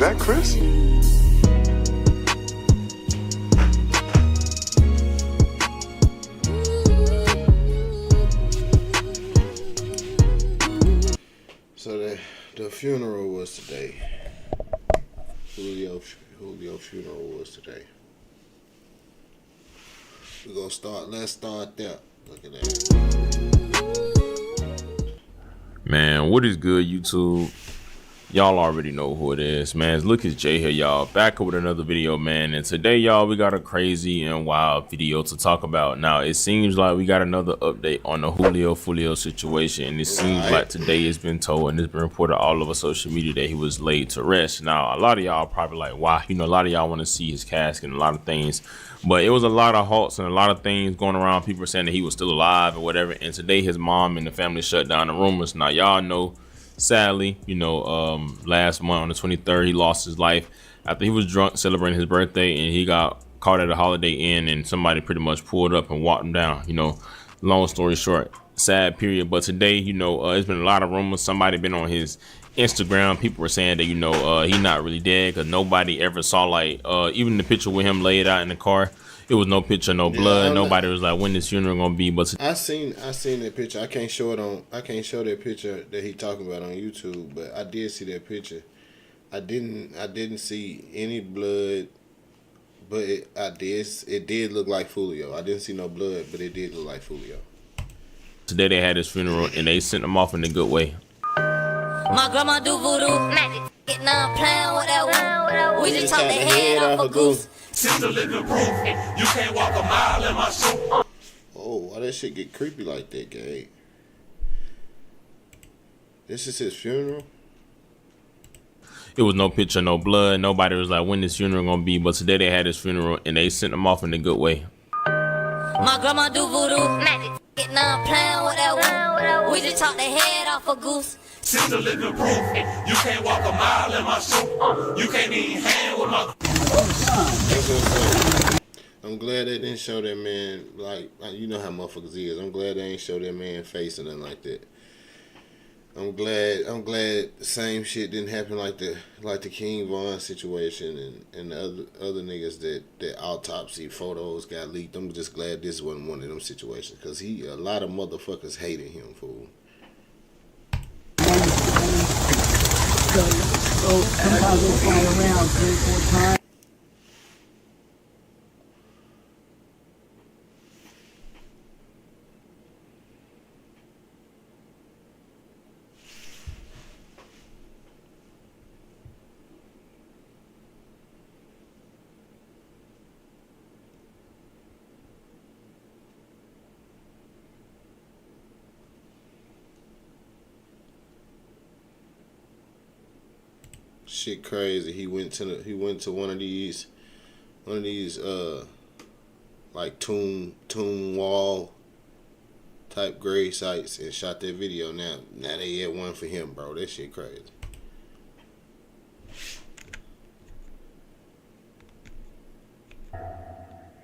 that Chris? So the funeral was today. Julio funeral was today. We're gonna start. Let's start there. Look at that. Man, what is good, YouTube? Y'all already know who it is, man. Look, it's Jay here, y'all. Back with another video, man. And today, y'all, we got a crazy and wild video to talk about. Now, it seems like we got another update on the Julio Foolio situation. And it seems like today it's been told and it's been reported all over social media that he was laid to rest. Now, a lot of y'all probably like, wow, a lot of y'all want to see his casket and a lot of things. But it was a lot of halts and a lot of things going around. People were saying that he was still alive or whatever. And today, his mom and the family shut down the rumors. Now, y'all know, sadly, last month on the 23rd, he lost his life after he was drunk celebrating his birthday, and he got caught at a Holiday Inn, and somebody pretty much pulled up and walked him down. Long story short, sad period. But today, there's been a lot of rumors. Somebody been on his Instagram. People were saying that he not really dead because nobody ever saw even the picture with him laid out in the car. It was no picture, no blood. Nobody was like, when this funeral gonna be? But I seen that picture. I can't show that picture that he talking about on YouTube, but I did see that picture. I didn't see any blood, but it did look like Foolio. I didn't see no blood, but it did look like Foolio. today they had his funeral and they sent him off in a good way. My grandma do voodoo magic. Getting on playing with that woo. We just chop the head off a goose. Sister living proof, you can't walk a mile in my shoe. Oh, why that shit get creepy like that, Gabe? This is his funeral? It was no picture, no blood. Nobody was like, when this funeral gonna be? But today they had his funeral and they sent him off in a good way. My grandma do voodoo magic. Getting on playing with that woo. We just chop the head off a goose. Sister living proof, you can't walk a mile in my shoe. You can't even hang with my. I'm glad they didn't show that man, like you know how motherfuckers is. I'm glad they ain't show that man face or nothing like that. I'm glad the same shit didn't happen like the King Von situation and the other niggas that autopsy photos got leaked. I'm just glad this wasn't one of them situations, because a lot of motherfuckers hated him, fool. So sometimes they fly around 3-4 times. Shit crazy. He went to one of these like tomb wall type grave sites and shot that video. Now they had one for him, bro. That shit crazy.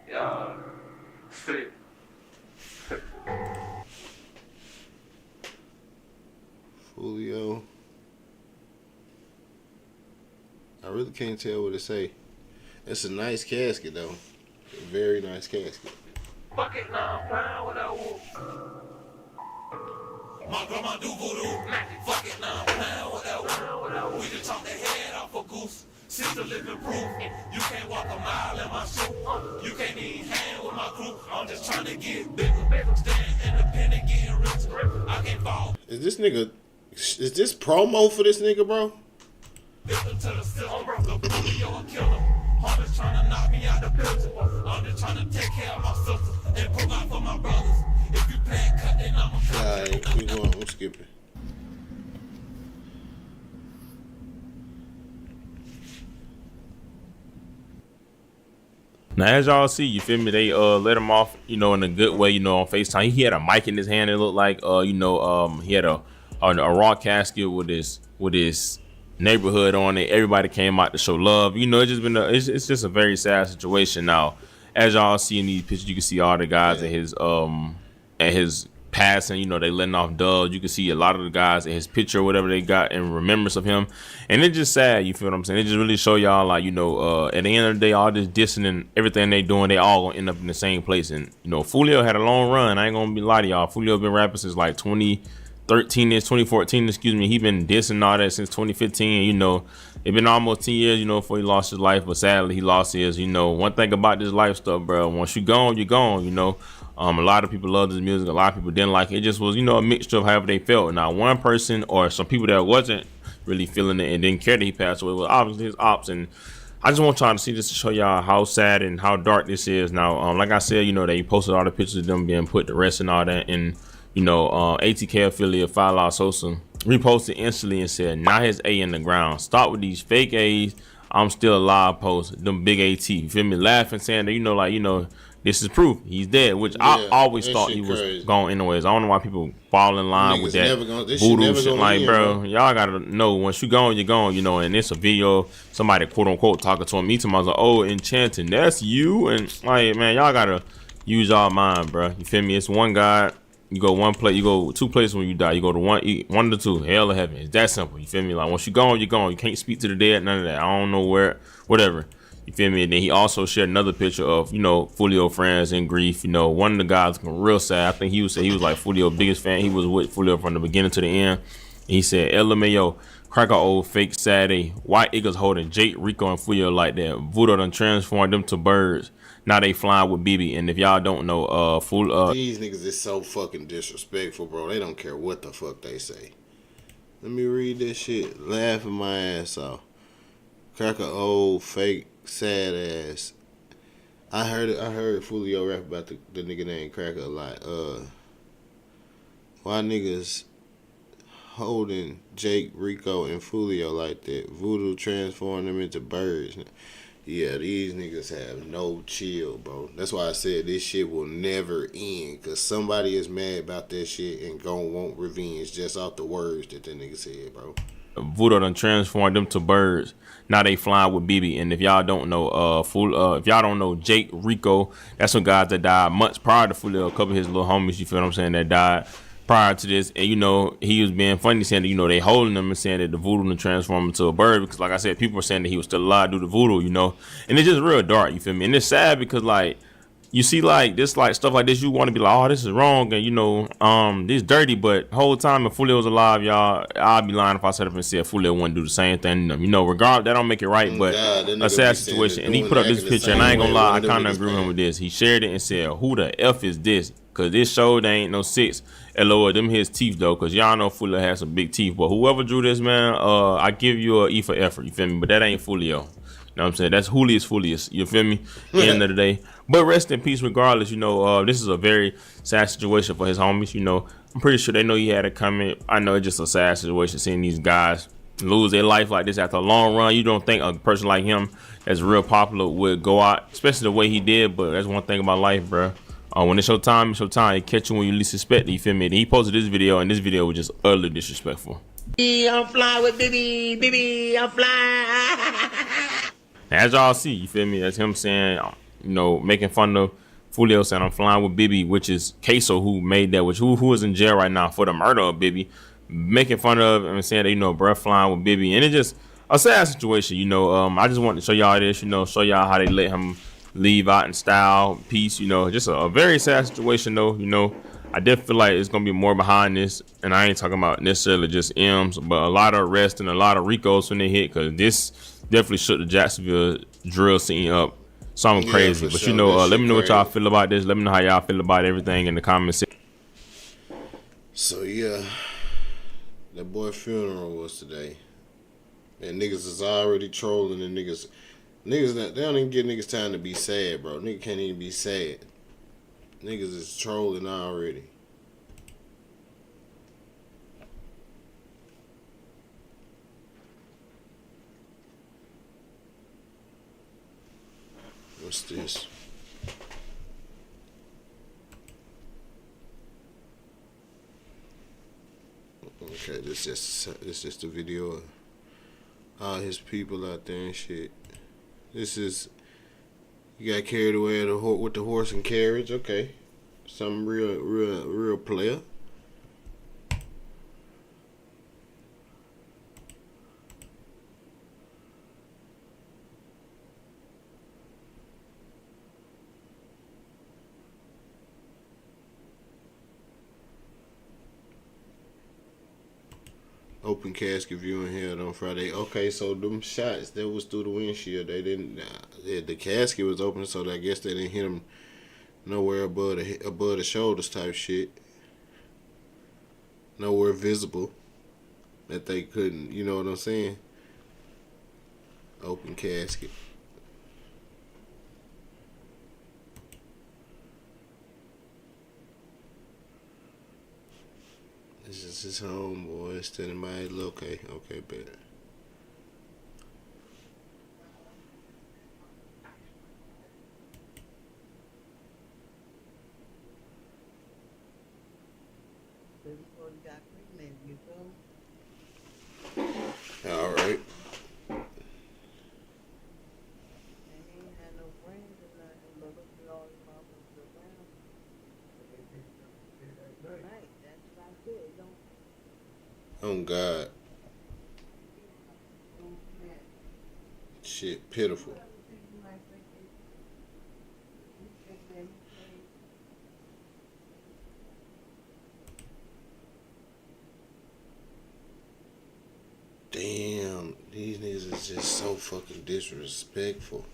Yeah, fit. Julio. I really can't tell what to say. It's a nice casket though. A very nice casket. Fuck it now, playing with that woo. My grandma do voodoo magic. Fuck it now, playing with that woo. We just chop the head off a goose. Sister living proof, you can't walk a mile in my shoe. You can't even hang with my crew. I'm just trying to get bigger. Staying independent, getting rich. I can't fall. Is this promo for this nigga, bro? Listen to the system, bro. The Julio a killer. I'm just trying to knock me out the picture. I'm just trying to take care of my sisters and provide for my brothers. If you playing cut, then I'm a cut. I'm skipping. Now, as y'all see, you feel me? They let him off, in a good way, on FaceTime. He had a mic in his hand. It looked like, he had a raw casket with his neighborhood on it. Everybody came out to show love. It's just a very sad situation. Now, as y'all see in these pictures, you can see all the guys at his passing, you know, they letting off dubs. You can see a lot of the guys in his picture or whatever they got in remembrance of him. And it's just sad, you feel what I'm saying? It just really show y'all, like, you know, at the end of the day, all this dissing and everything they doing, they all gonna end up in the same place. And, you know, Foolio had a long run. I ain't gonna be lie to y'all. Foolio been rapping since like 2014, excuse me. He been dissing all that since 2015. You know, it been almost 10 years, you know, before he lost his life. But sadly, he lost his. You know, one thing about this life stuff, bro, once you gone, you're gone, you know. A lot of people loved his music. A lot of people didn't like it. It just was, you know, a mixture of however they felt. Now, one person or some people that wasn't really feeling it and didn't care that he passed away was obviously his ops. And I just want y'all to see this to show y'all how sad and how dark this is. Now, like I said, you know, they posted all the pictures of them being put to rest and all that. And, you know, ATK affiliate Fala Sosa reposted instantly and said, "Not his A in the ground. Stop with these fake A's. I'm still alive." Post them big AT. You feel me? Laughing, saying that, you know, like, you know, this is proof he's dead, which I always thought he was gone anyways. I don't know why people fall in line with that voodoo shit. Like, bro, y'all gotta know once you gone, you're gone, you know. And it's a video, somebody quote unquote talking to him. Me to myself, like, oh, enchanting, that's you. And like, man, y'all gotta use y'all mind, bro. You feel me? It's one God. You go one place, you go two places when you die. You go to one of the two, hell or heaven. It's that simple. You feel me? Like, once you gone, you're gone. You can't speak to the dead, none of that. I don't know where, whatever. You feel me? And then he also shared another picture of, you know, Foolio friends in grief. You know, one of the guys looking real sad. I think he was like Foolio's biggest fan. He was with Foolio from the beginning to the end. And he said, LMAO, crack a old fake Saturday. White Eagles holding Jake, Rico, and Foolio like that. Voodoo done transformed them to birds. Now they flying with BB. And if y'all don't know, these niggas is so fucking disrespectful, bro. They don't care what the fuck they say. Let me read this shit. Laughing my ass off. Crack a old fake sad ass. I heard Foolio rap about the nigga named Cracker a lot. Why niggas holding Jake, Rico, and Foolio like that? Voodoo transformed them into birds. Yeah, these niggas have no chill, bro. That's why I said this shit will never end. Because somebody is mad about that shit and gon' want revenge just off the words that nigga said, bro. Voodoo done transformed them to birds. Now they flying with BB. And if y'all don't know, if y'all don't know Jake, Rico, that's some guys that died months prior to Foolio. A couple of his little homies, you feel what I'm saying, that died prior to this. And, you know, he was being funny saying that, you know, they holding him and saying that the voodoo done transformed him into a bird. Because, like I said, people were saying that he was still alive due to voodoo, you know. And it's just real dark, you feel me? And it's sad because, like, you see, like, this, like, stuff like this, you want to be like, oh, this is wrong, and, you know, this dirty, but the whole time if Foolio was alive, y'all, I'd be lying if I said up and said Foolio wouldn't do the same thing. You know, regardless, that don't make it right, but a sad situation. And he put up this picture, and I ain't gonna lie, I kind of agree with him with this. He shared it and said, who the F is this? Because this show, they ain't no 6. LOL, them his teeth, though, because y'all know Foolio has some big teeth, but whoever drew this, man, I give you a E for effort, you feel me? But that ain't Foolio. You know what I'm saying? That's Julius Foolius. You feel me? End of the day. But rest in peace regardless. You know, this is a very sad situation for his homies. You know, I'm pretty sure they know he had it coming. I know it's just a sad situation seeing these guys lose their life like this after a long run. You don't think a person like him that's real popular would go out, especially the way he did. But that's one thing about life, bro. When it's your time, it's your time. It catch you when you least expect it. You feel me? And he posted this video, and this video was just utterly disrespectful. I'm flying with Bibi, I'm flying. As y'all see, you feel me? That's him saying, you know, making fun of Foolio saying I'm flying with Bibi, which is Queso who made that, which who is in jail right now for the murder of Bibi, making fun of him and saying that, you know, bruh flying with Bibi. And it's just a sad situation, you know. I just wanted to show y'all this, you know, show y'all how they let him leave out in style, peace, you know, just a very sad situation though, you know. I definitely feel like it's gonna be more behind this, and I ain't talking about necessarily just M's, but a lot of arrests and a lot of Ricos when they hit, because this definitely shook the Jacksonville drill scene up. Something crazy. But sure, you know, let me know what y'all feel about this. Let me know how y'all feel about everything in the comments section. So yeah, that boy funeral was today, and niggas is already trolling, and niggas they don't even give niggas time to be sad, bro. Niggas can't even be sad. Niggas is trolling already. What's this? Okay, this just a video of all his people out there and shit. This is, you got carried away with the horse and carriage. Okay, Some real player. Open casket viewing held on Friday. Okay, so them shots that was through the windshield, they didn't. The casket was open, so I guess they didn't hit him nowhere above the shoulders type shit. Nowhere visible that they couldn't. You know what I'm saying? Open casket. This is his homeboy standing by his okay, bet. All right. Oh God. Shit, pitiful. Damn, these niggas is just so fucking disrespectful.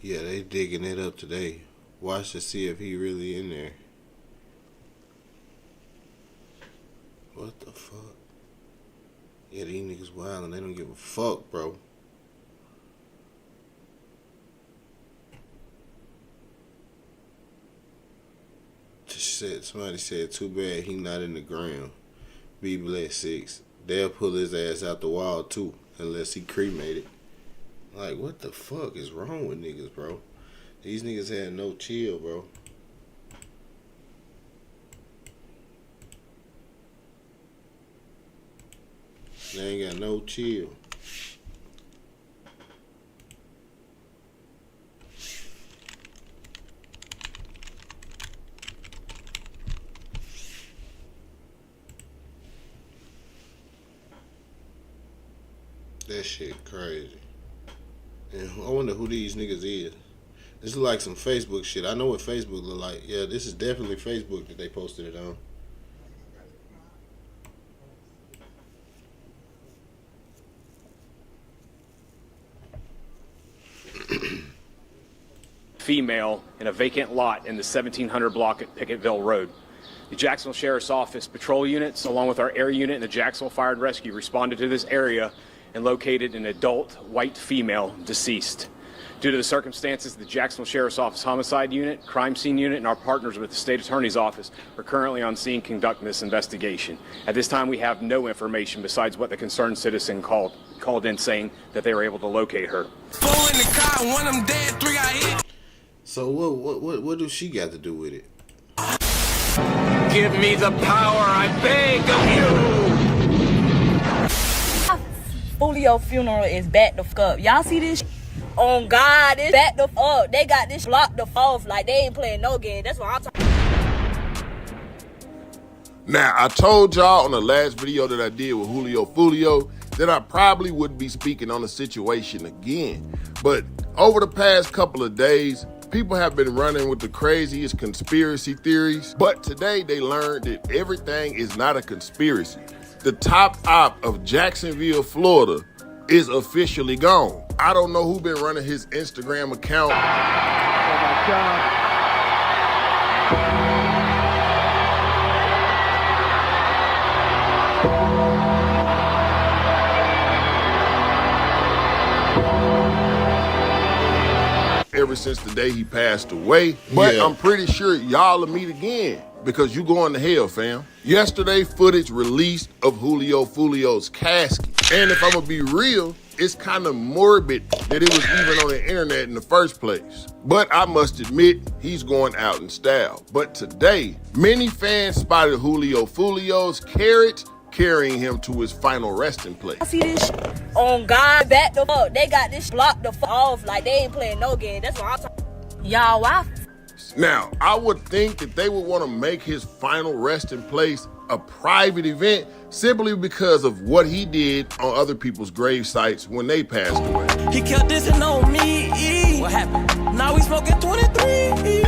Yeah, they digging it up today. Watch to see if he really in there. What the fuck? Yeah, these niggas wild and they don't give a fuck, bro. Somebody said, too bad he not in the ground. Be blessed 6. They'll pull his ass out the wall too, unless he cremated. Like, what the fuck is wrong with niggas, bro? These niggas had no chill, bro. They ain't got no chill. That shit crazy. And I wonder who these niggas is. This is like some Facebook shit. I know what Facebook look like. Yeah, this is definitely Facebook that they posted it on. Female in a vacant lot in the 1700 block at Picketttville Road. The Jacksonville Sheriff's Office patrol units, along with our air unit and the Jacksonville Fire and Rescue, responded to this area and located an adult white female deceased. Due to the circumstances, the Jacksonville Sheriff's Office Homicide Unit, Crime Scene Unit, and our partners with the State Attorney's Office are currently on scene conducting this investigation. At this time, we have no information besides what the concerned citizen called in saying that they were able to locate her. 4 in the car, one of them dead, 3 I hit. So what do she got to do with it? Give me the power, I beg of you. Julio funeral is back the fuck up. Y'all see this? On God, it's back the fuck up. They got this locked the off like they ain't playing no game. That's what I'm talking. Now, I told y'all on the last video that I did with Julio Foolio that I probably wouldn't be speaking on the situation again. But over the past couple of days, people have been running with the craziest conspiracy theories. But today they learned that everything is not a conspiracy. The top op of Jacksonville, Florida is officially gone. I don't know who been running his Instagram account. Oh my God. Ever since the day he passed away, but yeah. I'm pretty sure y'all will meet again because you going to hell, fam. Yesterday, footage released of Julio Foolio's casket. And if I'm gonna be real, it's kind of morbid that it was even on the internet in the first place. But I must admit, he's going out in style. But today, many fans spotted Julio Foolio's carriage carrying him to his final resting place. I see this on God, back the fuck. They got this locked the fuck off like they ain't playing no game. That's what I'm talking. Y'all, why Ace. Now, I would think that they would want to make his final resting place a private event simply because of what he did on other people's grave sites when they passed away. He kept dissing on me. What happened? Now we smoking 23.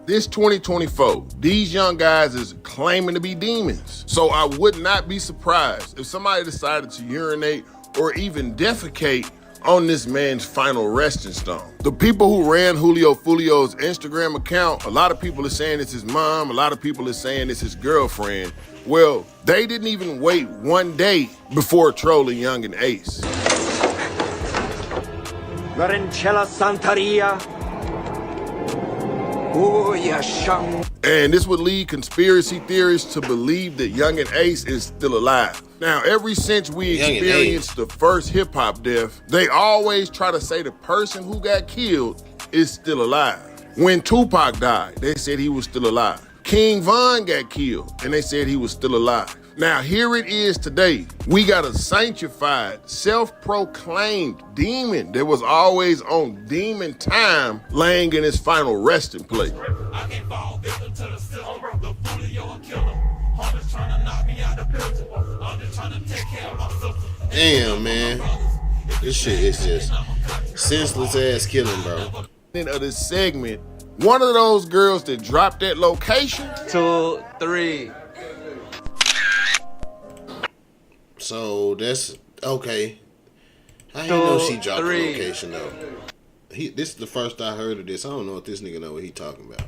This 2024, these young guys is claiming to be demons. So I would not be surprised if somebody decided to urinate or even defecate on this man's final resting stone. The people who ran Julio Foolio's Instagram account, a lot of people are saying it's his mom, a lot of people are saying it's his girlfriend. Well, they didn't even wait one day before trolling Young and Ace. Larencella Santaria. And this would lead conspiracy theorists to believe that Young and Ace is still alive. Now, ever since we experienced the first hip-hop death, they always try to say the person who got killed is still alive. When Tupac died, they said he was still alive. King Von got killed, and they said he was still alive. Now, here it is today. We got a sanctified, self-proclaimed demon that was always on demon time, laying in his final resting place. I can't fall victim to the system. The Julio a killer. Homies trying to knock me out the picture. I'm just trying to take care of my sister. Damn, man. This shit is just senseless ass killing, bro. End of this segment, one of those girls that dropped that location. 2, 3. So that's okay. I didn't know she dropped the location though. This is the first I heard of this. I don't know if this nigga know what he talking about.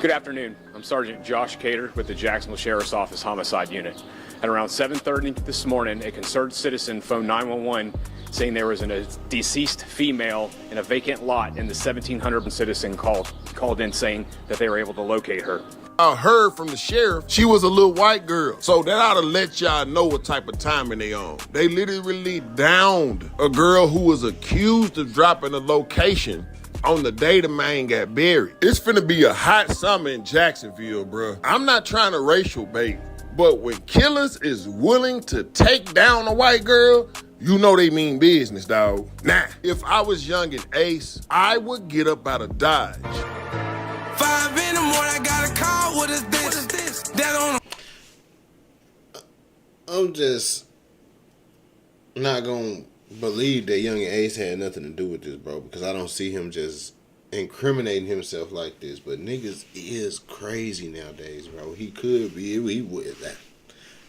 Good afternoon. I'm Sergeant Josh Cater with the Jacksonville Sheriff's Office Homicide Unit. At around 7:30 this morning, a concerned citizen phoned 911 saying there was a deceased female in a vacant lot in the 1700. Citizen called in saying that they were able to locate her. I heard from the sheriff she was a little white girl. So that ought to let y'all know what type of timing they on. They literally downed a girl who was accused of dropping a location on the day the man got buried. It's finna be a hot summer in Jacksonville, bruh. I'm not trying to racial bait, but when killers is willing to take down a white girl, you know they mean business, dawg. Now, if I was Young and Ace, I would get up out of Dodge. 5 in the morning, I got a call. What is this? That on. I'm just not gonna believe that Young and Ace had nothing to do with this, bro, because I don't see him just incriminating himself like this. But niggas is crazy nowadays, bro. He could be, he would.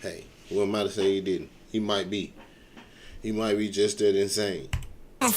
Hey, what am I to say he didn't? He might be. He might be just that insane. But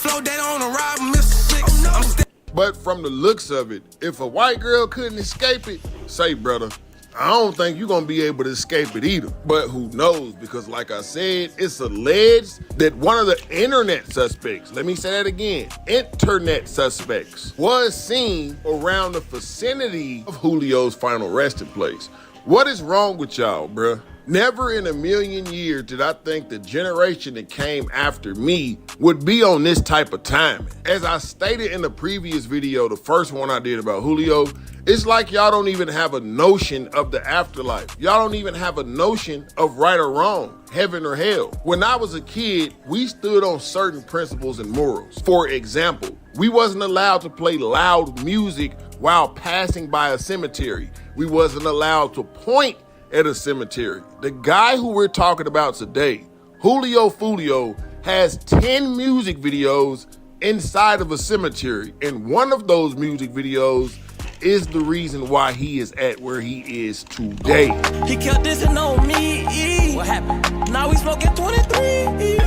from the looks of it, if a white girl couldn't escape it, say, brother, I don't think you're gonna be able to escape it either. But who knows? Because like I said, it's alleged that one of the internet suspects, let me say that again, internet suspects, was seen around the vicinity of Julio's final resting place. What is wrong with y'all, bruh? Never in a million years did I think the generation that came after me would be on this type of timing. As I stated in the previous video, the first one I did about Julio, it's like y'all don't even have a notion of the afterlife. Y'all don't even have a notion of right or wrong, heaven or hell. When I was a kid, we stood on certain principles and morals. For example, we wasn't allowed to play loud music while passing by a cemetery. We wasn't allowed to point at a cemetery. The guy who we're talking about today, Julio Foolio, has 10 music videos inside of a cemetery, and one of those music videos is the reason why he is at where he is today. He kept dissing on me. What happened? Now we smoking 23.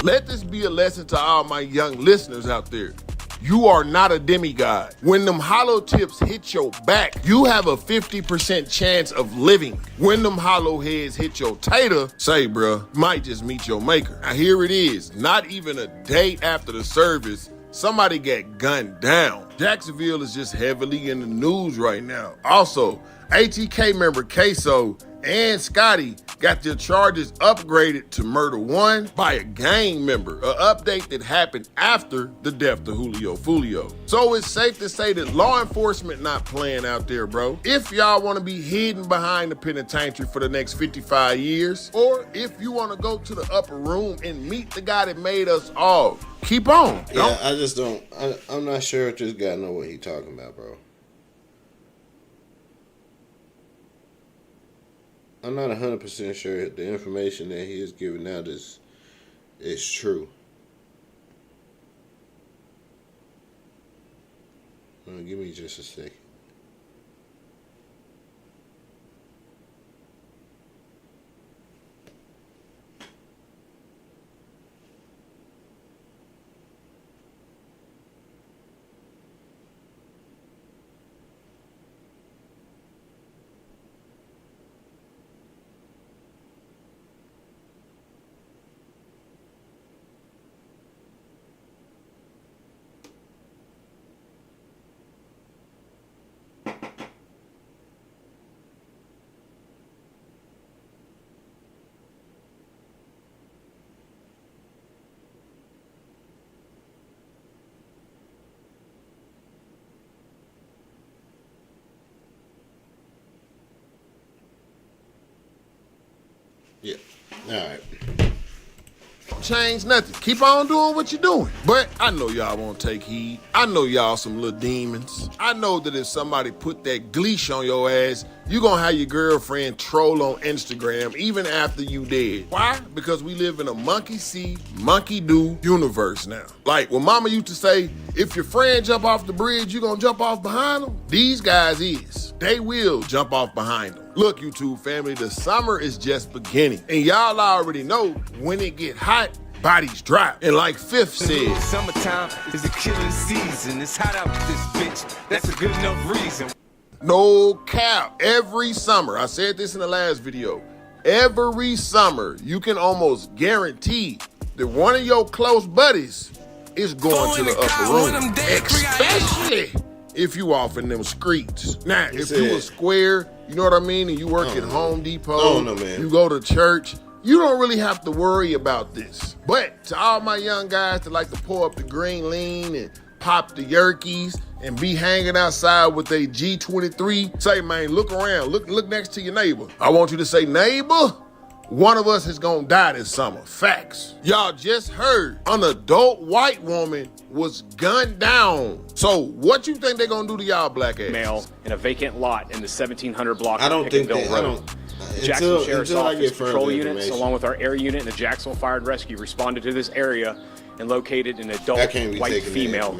Let this be a lesson to all my young listeners out there. You are not a demigod. When them hollow tips hit your back, you have a 50% chance of living. When them hollow heads hit your tater, say, bruh, might just meet your maker. Now here it is, not even a day after the service, somebody got gunned down. Jacksonville is just heavily in the news right now. Also, ATK member Queso and Scotty got their charges upgraded to murder 1 by a gang member, an update that happened after the death of Julio Foolio. So it's safe to say that law enforcement not playing out there, bro. If y'all want to be hidden behind the penitentiary for the next 55 years, or if you want to go to the upper room and meet the guy that made us all, keep on. Yeah, I just don't. I'm not sure if this guy know what he talking about, bro. I'm not 100% sure the information that he is giving out is true. Give me just a second. Yeah. All right. Change nothing. Keep on doing what you're doing. But I know y'all won't take heed. I know y'all some little demons. I know that if somebody put that gleesh on your ass, you gonna have your girlfriend troll on Instagram even after you dead. Why? Because we live in a monkey see, monkey do universe now. Like when mama used to say, if your friend jump off the bridge, you gonna jump off behind them? These guys is. They will jump off behind them. Look, YouTube family, the summer is just beginning. And y'all already know when it get hot, bodies drop. And like Fifth said, Summertime is the killing season. It's hot out this bitch. That's a good enough reason. no cap, every summer, I said this in the last video, every summer you can almost guarantee that one of your close buddies is going to the upper room, especially if you off in them streets. Now, if you a square, you know what I mean, and you work at Home Depot, you go to church, you don't really have to worry about this. But to all my young guys that like to pour up the green lean and pop the yerkies and be hanging outside with a G23, say, man, look around, look next to your neighbor. I want you to say, neighbor, one of us is gonna die this summer. Facts. Y'all just heard an adult white woman was gunned down. So what you think they gonna do to y'all black ass? Male in a vacant lot in the 1700 block I don't of think Pickettville they, Road. Jacksonville Sheriff's Office patrol units, information, along with our air unit and the Jacksonville Fire and Rescue, responded to this area and located an adult white female.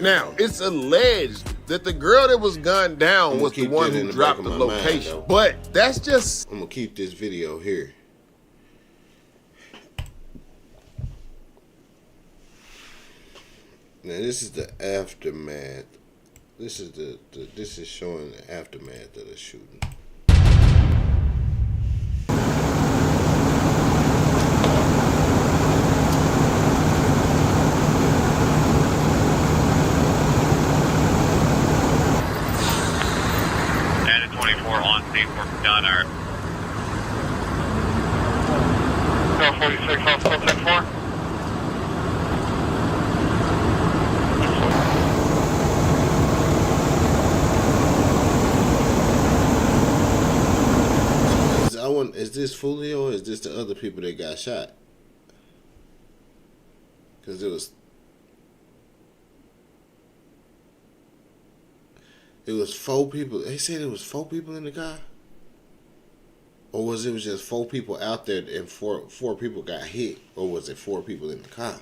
Now, it's alleged that the girl that was gunned down was the one who dropped the location. Mind, but that's just... I'm gonna keep this video here. Now this is the aftermath. This is this is showing the aftermath of the shooting. And 24 on scene for Gunner. 46 on 410-4. Is this Foolio or is this the other people that got shot? Because it was 4 people. They said it was 4 people in the car, or was it just 4 people out there and four people got hit, or was it 4 people in the car?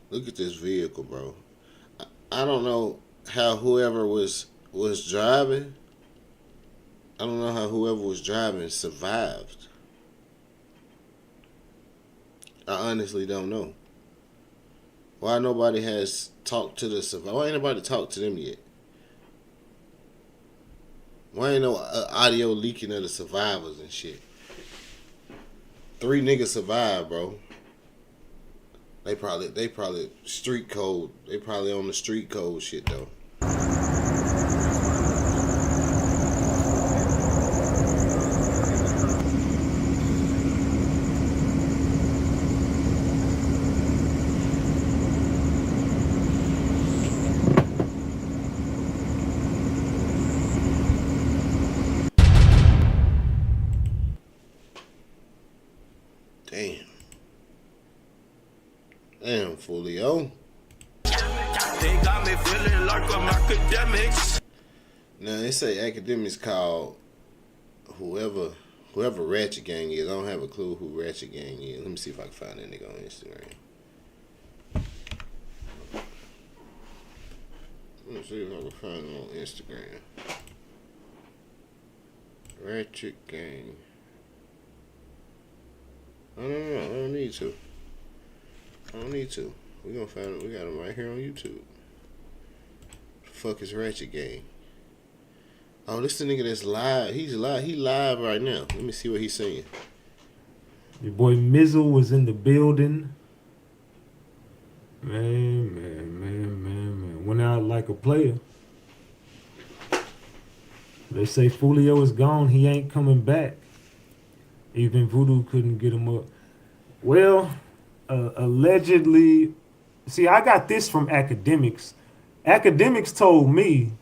Look at this vehicle, bro. I don't know how whoever was driving. I don't know how whoever was driving survived. I honestly don't know. Why nobody has talked to the survivor? Why ain't nobody talked to them yet? Why ain't no audio leaking of the survivors and shit? 3 niggas survived, bro. They probably street code. They probably on the street code shit though. Damn, Foolio. They got me feeling like I'm academics. Now they say academics called whoever Ratchet Gang is. I don't have a clue who Ratchet Gang is. Let me see if I can find that nigga on Instagram. Let me see if I can find him on Instagram. Ratchet Gang. I don't need to. We gonna find it. We got him right here on YouTube. The fuck is Ratchet Gang? Oh, this the nigga that's live. He's live. He live right now. Let me see what he's saying. Your boy Mizzle was in the building. Man. Went out like a player. They say Foolio is gone. He ain't coming back. Even Voodoo couldn't get him up. Well, allegedly, see, I got this from Academics. Academics told me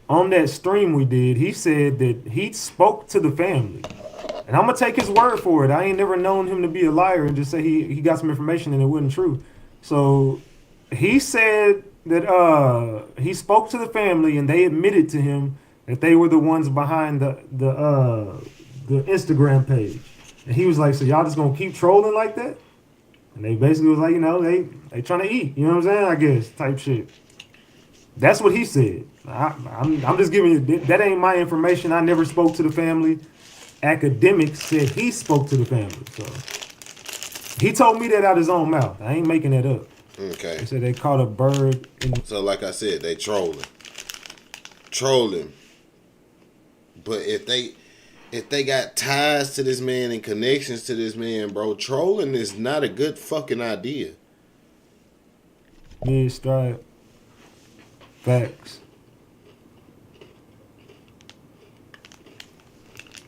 on that stream we did, he said that he spoke to the family. And I'm going to take his word for it. I ain't never known him to be a liar and just say he got some information and it wasn't true. So he said that he spoke to the family and they admitted to him that they were the ones behind the Instagram page. And he was like, so y'all just going to keep trolling like that? And they basically was like, you know, they trying to eat. You know what I'm saying? I guess, type shit. That's what he said. I'm just giving you, that ain't my information. I never spoke to the family. Academics said he spoke to the family. So he told me that out his own mouth. I ain't making that up. Okay. He said they caught a bird. So like I said, they trolling. But if they got ties to this man and connections to this man, bro, trolling is not a good fucking idea. Mid-stripe. Facts.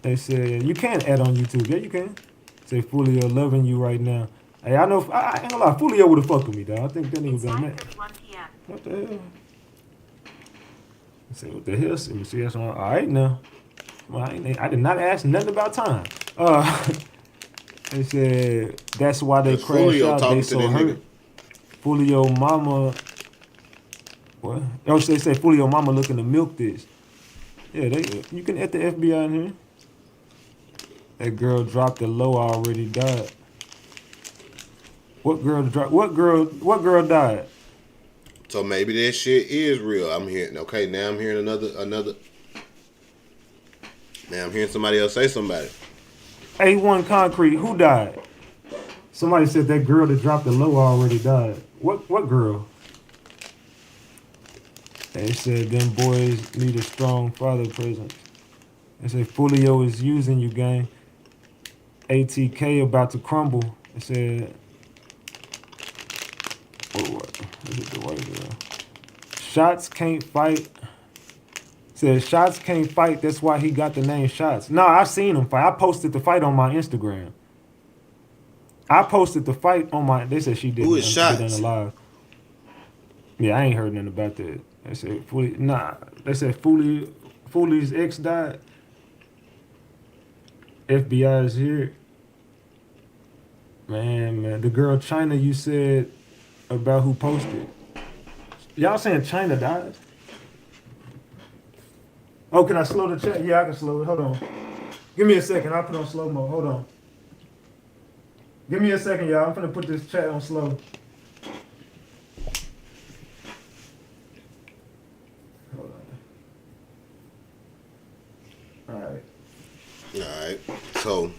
They said, you can add on YouTube. Yeah, you can. Say, Foolio loving you right now. Hey, I know, I ain't gonna lie, Foolio would have fucked with me, dog. I think that nigga got mad. What the hell? I said, what the hell? Let me see, that's all right now. Well, I did not ask nothing about time. They said, that's why they crashed out. They so hurt. Foolio mama, what? Oh, they say Foolio mama looking to milk this. Yeah, you can at the FBI in here. That girl dropped the low, already died. What girl died? So maybe that shit is real. I'm hearing, okay, now I'm hearing another. Now I'm hearing somebody else say somebody. A1 Concrete, who died? Somebody said that girl that dropped the low already died. What girl? They said them boys need a strong father presence. They said Foolio is using you, gang. ATK about to crumble. They said, what? Is it the white girl? Shots can't fight. Said Shots can't fight. That's why he got the name Shots. No, I seen him fight. I posted the fight on my Instagram. They said she didn't. Who is Shots? Alive. Yeah, I ain't heard nothing about that. They said They said Foolio's ex died. FBI is here. Man, the girl China you said about who posted. Y'all saying China died? Oh, can I slow the chat? Yeah, I can slow it. Hold on. Give me a second. I'll put on slow mode. Hold on. Give me a second, y'all. I'm finna put this chat on slow. Hold on. Alright. So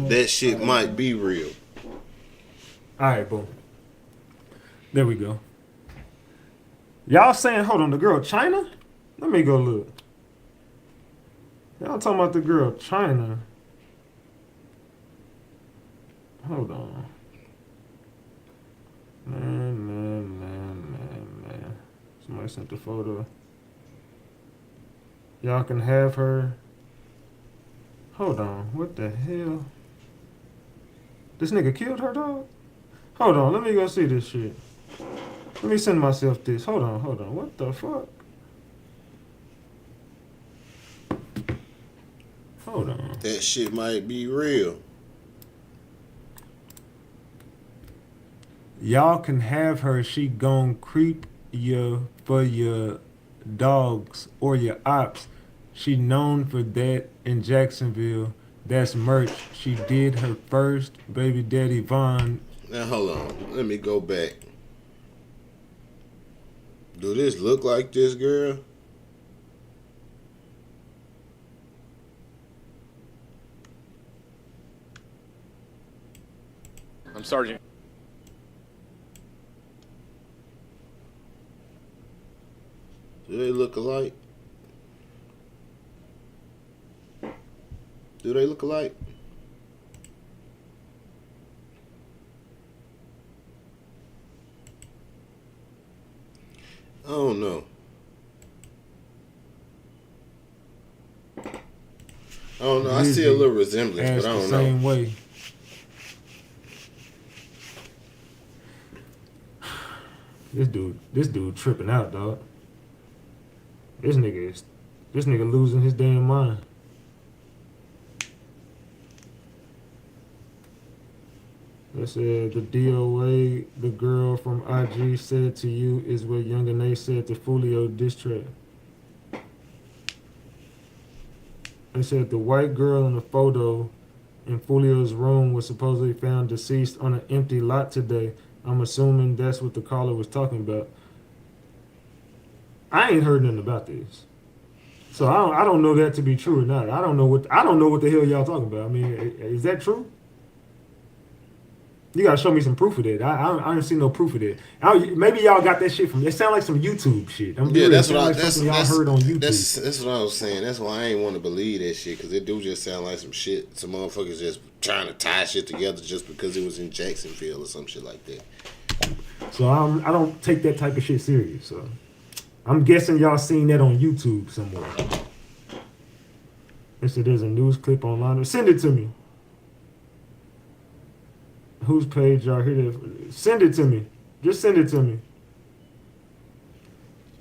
that shit might be real. Alright, boom. There we go. Y'all saying, hold on, the girl China? Let me go look. Y'all talking about the girl China. Hold on. Somebody sent the photo. Y'all can have her. Hold on. What the hell? This nigga killed her, dog? Hold on. Let me go see this shit. Let me send myself this. Hold on. What the fuck? Hold on. That shit might be real. Y'all can have her. She gon' creep you for your dogs or your ops. She known for that in Jacksonville. That's merch. She did her first baby daddy Vaughn. Now hold on. Let me go back. Do this look like this girl? I'm Sergeant. Do they look alike? Do they look alike? I don't know. I see a little resemblance, but I don't know. Same way. This dude tripping out, dog. This nigga losing his damn mind. They said the DOA, the girl from IG said to you is what Young and A said to Foolio diss track. They said the white girl in the photo in Foolio's room was supposedly found deceased on an empty lot today. I'm assuming that's what the caller was talking about. I ain't heard nothing about this, so I don't know that to be true or not. I don't know what the hell y'all talking about. I mean, is that true? You gotta show me some proof of that. I don't see no proof of that. Maybe y'all got that shit from. It sound like some YouTube shit. That's what y'all heard on YouTube. That's what I was saying. That's why I ain't want to believe that shit, because it do just sound like some shit. Some motherfuckers just trying to tie shit together just because it was in Jacksonville or some shit like that. So I don't take that type of shit serious. So I'm guessing y'all seen that on YouTube somewhere. They said there's a news clip online. Send it to me. Whose page y'all here? Send it to me. Just send it to me.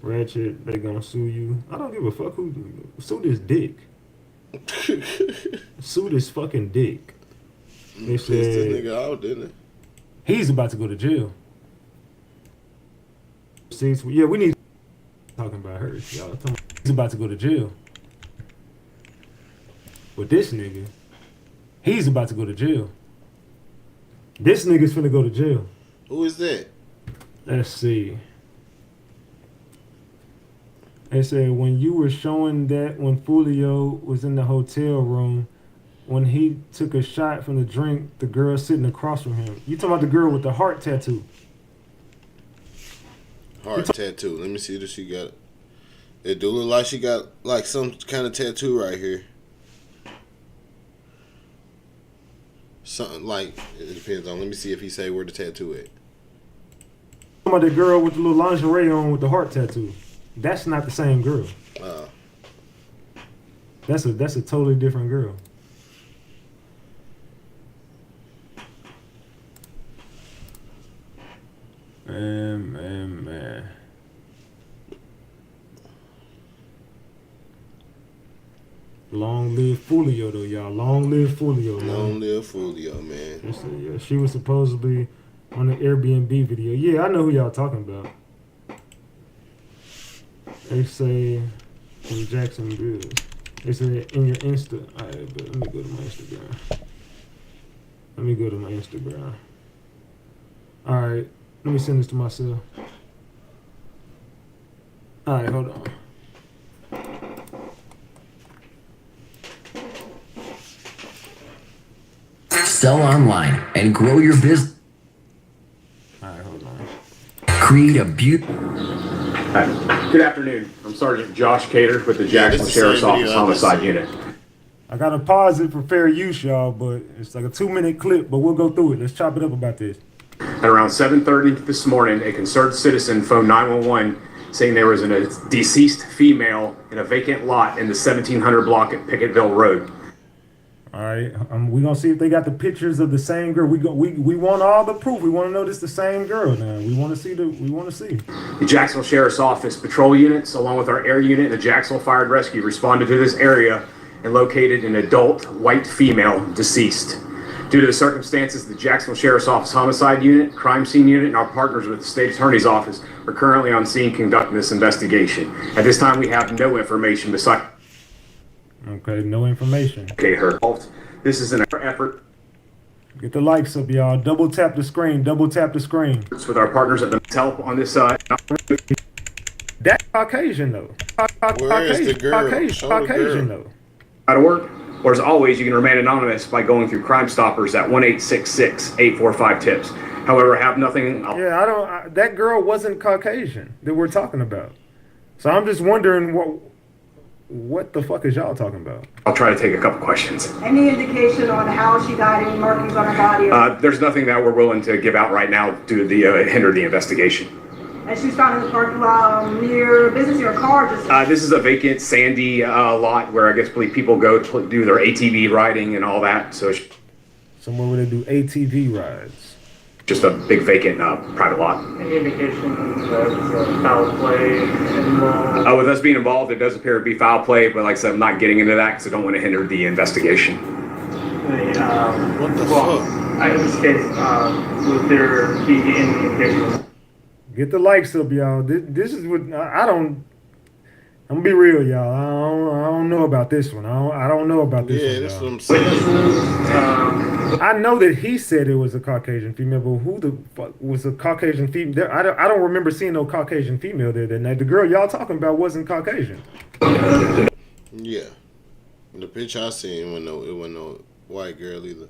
Ratchet, they gonna sue you. I don't give a fuck who. Sue this dick. Sue this fucking dick. They said this nigga out, didn't he's about to go to jail. See, yeah, we need talking about her. Y'all, he's about to go to jail. But this nigga, he's about to go to jail. This nigga's finna go to jail. Who is that? Let's see. They said when you were showing that when Foolio was in the hotel room, when he took a shot from the drink, the girl sitting across from him. You talking about the girl with the heart tattoo? Heart tattoo. Let me see if she got it. It do look like she got like some kind of tattoo right here. Something like, it depends on, let me see if he say where the tattoo at. Talking about the girl with the little lingerie on with the heart tattoo. That's not the same girl. That's a totally different girl. Man. Long live Foolio, though, y'all. Long live Foolio, man. Long live Foolio, man. Yeah, she was supposedly on the Airbnb video. Yeah, I know who y'all talking about. They say in Jacksonville. They say in your Insta. All right, but let me go to my Instagram. All right, let me send this to myself. All right, hold on. Sell online and grow your business. All right, hold on. Create a beautiful. Good afternoon. I'm Sergeant Josh Cater with the Jacksonville Sheriff's Office Homicide Unit. I gotta pause it for fair use, y'all, but it's like a 2-minute clip, but we'll go through it. Let's chop it up about this. At around 7:30 this morning, a concerned citizen phoned 911 saying there was a deceased female in a vacant lot in the 1700 block at Picketville Road. All right, we're gonna see if they got the pictures of the same girl. We want all the proof. We want to know this the same girl. Now we want to see The Jacksonville Sheriff's Office patrol units, along with our air unit and the Jacksonville Fire and Rescue, responded to this area and located an adult white female deceased. Due to the circumstances, the Jacksonville Sheriff's Office Homicide Unit, Crime Scene Unit, and our partners with the State Attorney's Office are currently on scene conducting this investigation. At this time, we have no information besides. Okay, no information. Okay, her. This is an effort. Get the likes up, y'all. Double tap the screen. Double tap the screen. With our partners at the help on this side. That's Caucasian though. Where is the girl? Caucasian though. Out of work. Or as always, you can remain anonymous by going through Crime Stoppers at 1-866-845-TIPS. However, I have nothing. Yeah, that girl wasn't Caucasian that we're talking about. So I'm just wondering what the fuck is y'all talking about? I'll try to take a couple questions. Any indication on how she died? Any markings on her body? There's nothing that we're willing to give out right now due to the hinder the investigation. And she was found in the parking lot near a business or a car? This is a vacant, sandy lot where I believe people go to do their ATV riding and all that. So somewhere where they do ATV rides. Just a big vacant private lot. Any indication that foul play involved? With us being involved, it does appear to be foul play, but like I said, I'm not getting into that because I don't want to hinder the investigation. What the fuck? In this case, would there be any indication? Get the likes up, y'all. This is what I don't. I'm gonna be real, y'all. I don't know about this one. I don't know about this one. Yeah, that's what I'm saying. I know that he said it was a Caucasian female, but who the fuck was a Caucasian female? I don't remember seeing no Caucasian female there that night. The girl y'all talking about wasn't Caucasian. Yeah, the picture I seen, it wasn't no white girl either.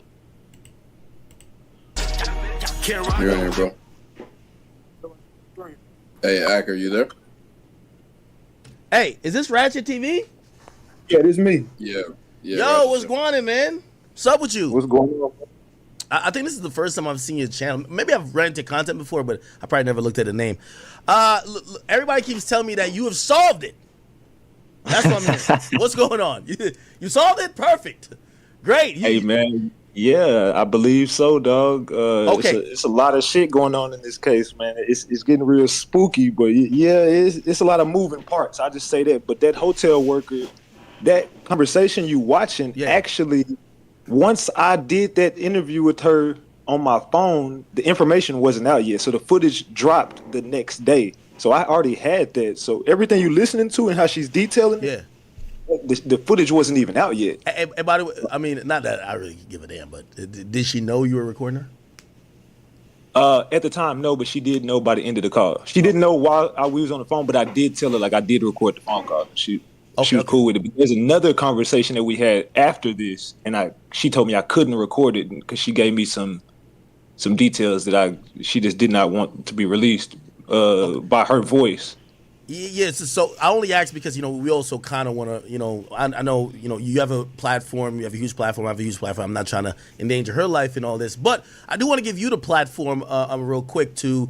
You're in here, bro. Hey, Acker, you there? Hey, is this Ratchet TV? Yeah, this is me. Yeah. Yo, what's going on, man? What's up with you? What's going on? I think this is the first time I've seen your channel. Maybe I've ran into content before, but I probably never looked at the name. Everybody keeps telling me that you have solved it. That's what I'm saying. What's going on? You solved it? Perfect. Great. Hey, man. Yeah, I believe so, dog. Okay. It's a lot of shit going on in this case, man. It's getting real spooky, but yeah, it's a lot of moving parts. I just say that. But that hotel worker, that conversation you watching, actually, once I did that interview with her on my phone, the information wasn't out yet. So the footage dropped the next day. So I already had that. So everything you listening to and how she's detailing it, the footage wasn't even out yet. And by the way, I mean, not that I really give a damn, but did she know you were recording her? At the time, no, but she did know by the end of the call. She didn't know while we was on the phone, but I did tell her, like, I did record the phone call. She was cool with it. But there's another conversation that we had after this, and she told me I couldn't record it because she gave me some details that she just did not want to be released by her voice. Yes, so I only asked because, we also kind of want to, I know, you have a platform, you have a huge platform, I have a huge platform. I'm not trying to endanger her life and all this, but I do want to give you the platform real quick to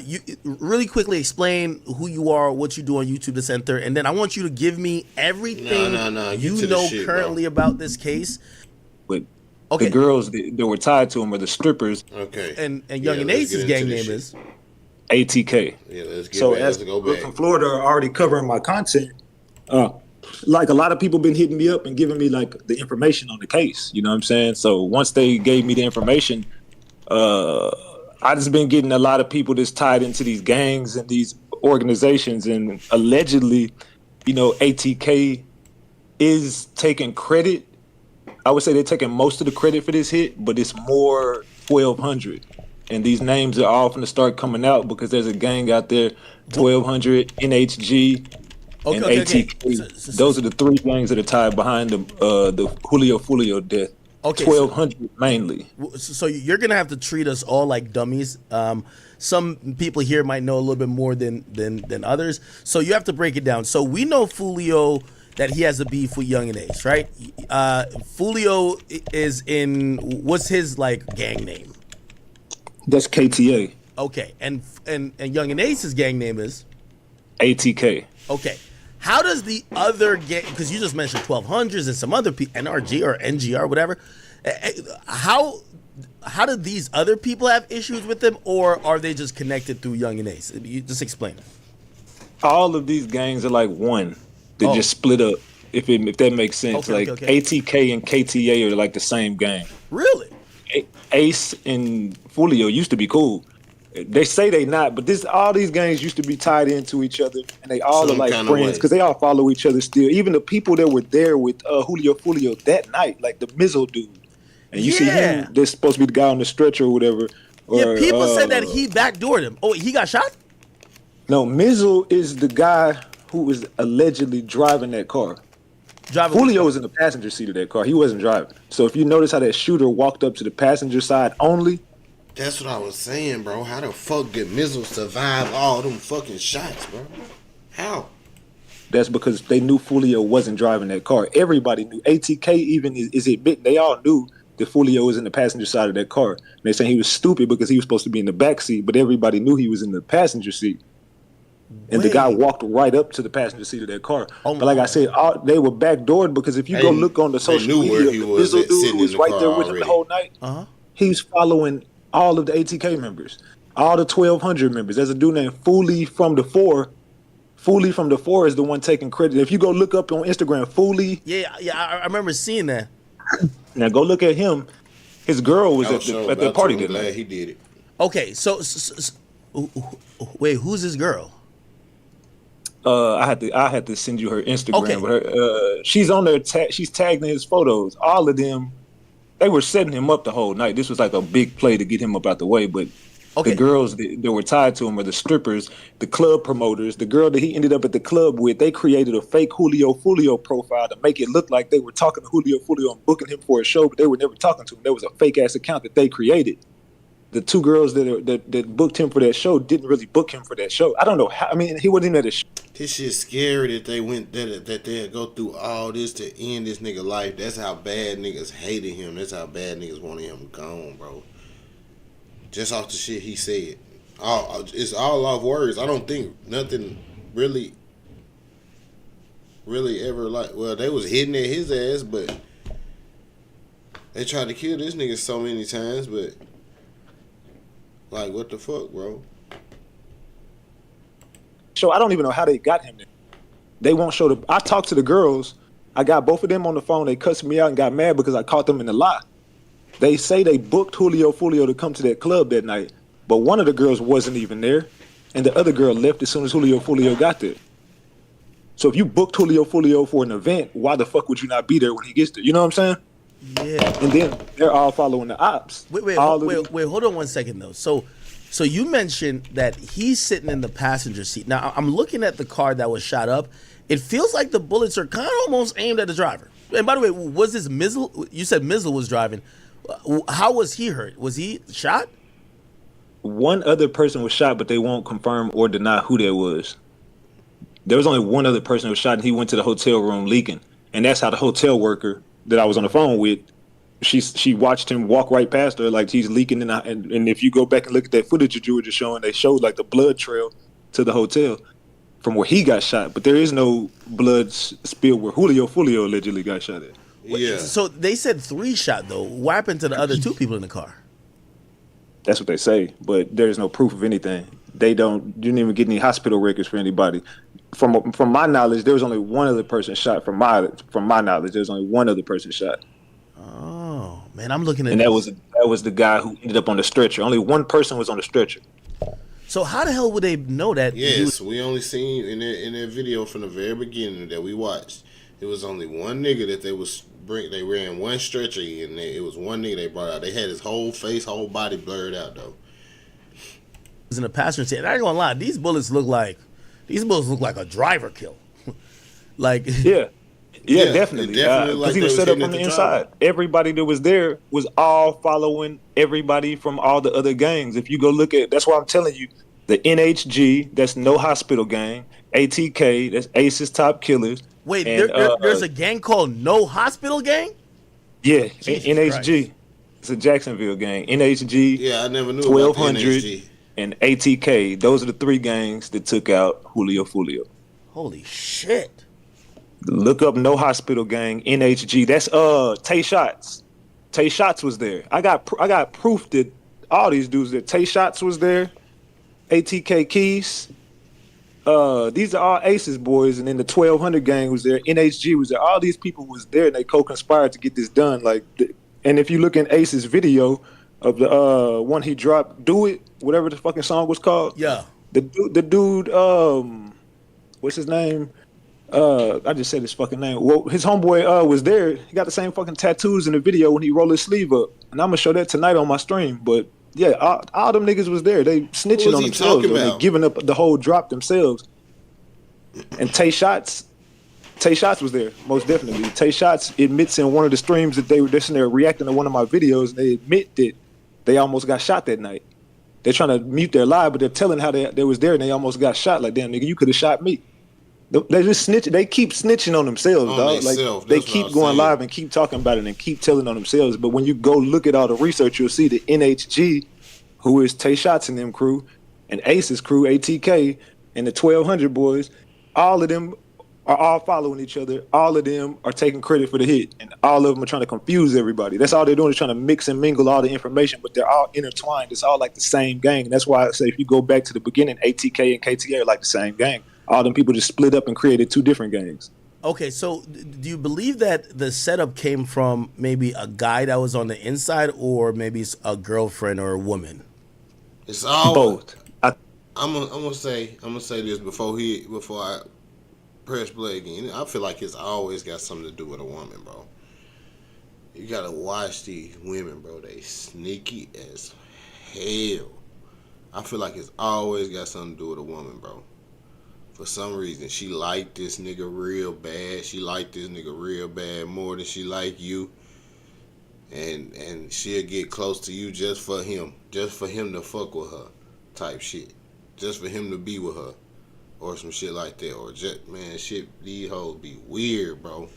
you really quickly explain who you are, what you do on YouTube, the center, and then I want you to give me everything you know currently about this case. But the girls that were tied to him were the strippers. Okay. And Young and Ace's gang name is ATK. Yeah, let's go back. From Florida are already covering my content. Like a lot of people been hitting me up and giving me like the information on the case. You know what I'm saying? So once they gave me the information, I just been getting a lot of people that's tied into these gangs and these organizations, and allegedly, ATK is taking credit. I would say they're taking most of the credit for this hit, but it's more 1,200. And these names are all going to start coming out because there's a gang out there, 1,200, NHG, and ATK. Those are the three gangs that are tied behind the Julio Foolio death. Okay, 1,200 mainly. So you're going to have to treat us all like dummies. Some people here might know a little bit more than others. So you have to break it down. So we know Foolio, that he has a beef with Young and Ace, right? Foolio is in, what's his gang name? That's KTA. Okay, and Young and Ace's gang name is ATK. Okay. How does the other gang, because you just mentioned 1200s and some other people, NRG or NGR, whatever. How did these other people have issues with them, or are they just connected through Young and Ace? You just explain it. All of these gangs are like one. They just split up. If that makes sense. Okay, okay. ATK and KTA are like the same gang. Really? Ace and Foolio used to be cool. They say they not, but all these gangs used to be tied into each other, and they all are like friends because they all follow each other still. Even the people that were there with Julio Foolio that night, like the Mizzle dude, and you see him. They're supposed to be the guy on the stretcher or whatever. Yeah, people said that he backdoored him. Oh, he got shot? No, Mizzle is the guy who was allegedly driving that car. Julio was in the passenger seat of that car. He wasn't driving. So if you notice how that shooter walked up to the passenger side only. That's what I was saying, bro. How the fuck did Mizzle survive all them fucking shots, bro? How? That's because they knew Foolio wasn't driving that car. Everybody knew. ATK even is admitting. They all knew that Foolio was in the passenger side of that car. And they saying he was stupid because he was supposed to be in the back seat, but everybody knew he was in the passenger seat. And the guy walked right up to the passenger seat of that car. But like I said, they were backdoored because if you go look on the social media, the Mizzle dude who was right there with him the whole night, he was following all of the ATK members, all the 1200 members. There's a dude named Foolie from the Four. Foolie from the Four is the one taking credit. If you go look up on Instagram, Foolie. Yeah, I remember seeing that. Now go look at him. His girl was at the party that night. He did it. Okay, so wait, who's his girl? I had to send you her Instagram. Okay. But she's on there. She's tagged in his photos. All of them. They were setting him up the whole night. This was like a big play to get him up out the way. But the girls that were tied to him are the strippers, the club promoters. The girl that he ended up at the club with, they created a fake Julio Foolio profile to make it look like they were talking to Julio Foolio and booking him for a show, but they were never talking to him. There was a fake ass account that they created. The two girls that booked him for that show didn't really book him for that show. I don't know how. I mean, he wasn't even at a show. This shit's scary that they went that they go through all this to end this nigga life. That's how bad niggas hated him. That's how bad niggas wanted him gone, bro. Just off the shit he said. It's all off words. I don't think nothing really ever they was hitting at his ass, but they tried to kill this nigga so many times, but like, what the fuck, bro? So I don't even know how they got him there. They won't show I talked to the girls. I got both of them on the phone. They cussed me out and got mad because I caught them in the lie. They say they booked Julio Foolio to come to that club that night, but one of the girls wasn't even there, and the other girl left as soon as Julio Foolio got there. So if you booked Julio Foolio for an event, why the fuck would you not be there when he gets there? You know what I'm saying? Yeah. And then they're all following the ops. Wait, hold on one second though. So you mentioned that he's sitting in the passenger seat. Now I'm looking at the car that was shot up. It feels like the bullets are kind of almost aimed at the driver. And by the way, was this Mizzle? You said Mizzle was driving. How was he hurt? Was he shot? One other person was shot, but they won't confirm or deny who that was. There was only one other person who was shot, and he went to the hotel room leaking. And that's how the hotel worker that I was on the phone with, she watched him walk right past her like he's leaking. And if you go back and look at that footage that you were just showing, they showed like the blood trail to the hotel from where he got shot. But there is no blood spill where Julio Foolio allegedly got shot at. Yeah. So they said 3 shot though. What happened to the other 2 people in the car? That's what they say, but there's no proof of anything. You didn't even get any hospital records for anybody. From my knowledge, there was only one other person shot. From my knowledge, there was only one other person shot. Oh man, I'm looking at. And that was the guy who ended up on the stretcher. Only one person was on the stretcher. So how the hell would they know that? Yes, we only seen in that video from the very beginning that we watched. It was only one nigga that they ran one stretcher in. It was one nigga they brought out. They had his whole face, whole body blurred out though. In the passenger seat. And I ain't gonna lie, these bullets look like a driver kill. Like yeah, definitely. Because he was set up from the inside. Everybody that was there was all following everybody from all the other gangs. If you go look at, that's why I'm telling you, the NHG, that's No Hospital Gang, ATK, that's Ace's Top Killers. Wait, there's a gang called No Hospital Gang? Yeah, Jesus NHG. Christ. It's a Jacksonville gang. NHG. Yeah, I never knew 1200. about the NHG. and ATK. Those are the three gangs that took out Julio Foolio. Holy shit. Look up No Hospital Gang, NHG. That's Tay Shots. Tay Shots was there. I got proof that all these dudes that Tay Shots was there, ATK Keys. These are all Aces boys, and then the 1200 gang was there. NHG was there. All these people was there, and they co-conspired to get this done. And if you look in Ace's video of the one he dropped, "Do It," whatever the fucking song was called. Yeah. The dude, what's his name? I just said his fucking name. Well, his homeboy was there. He got the same fucking tattoos in the video when he rolled his sleeve up, and I'm gonna show that tonight on my stream. But yeah, all them niggas was there. They snitching on themselves. They giving up the whole drop themselves. And Tay Shots was there, most definitely. Tay Shots admits in one of the streams that they were just in there reacting to one of my videos, and they admit that they almost got shot that night. They're trying to mute their lie, but they're telling how they was there and they almost got shot. Like, damn, nigga, you could have shot me. They just snitch. They keep snitching on themselves, dog. Like they keep going live and keep talking about it and keep telling on themselves. But when you go look at all the research, you'll see the NHG, who is Tay Shots and them crew, and Ace's crew, ATK, and the 1200 boys. All of them are all following each other. All of them are taking credit for the hit, and all of them are trying to confuse everybody. That's all they're doing is trying to mix and mingle all the information, but they're all intertwined. It's all like the same gang. And that's why I say if you go back to the beginning, ATK and KTA are like the same gang. All them people just split up and created two different gangs. Okay, so do you believe that the setup came from maybe a guy that was on the inside, or maybe it's a girlfriend or a woman? It's all both. I'm gonna say this before I press play again. I feel like it's always got something to do with a woman, bro. You gotta watch these women, bro. They sneaky as hell. I feel like it's always got something to do with a woman, bro. For some reason, she liked this nigga real bad. She liked this nigga real bad more than she like you. And she'll get close to you just for him to fuck with her, type shit. Just for him to be with her, or some shit like that. Or just, man, shit, these hoes be weird, bro.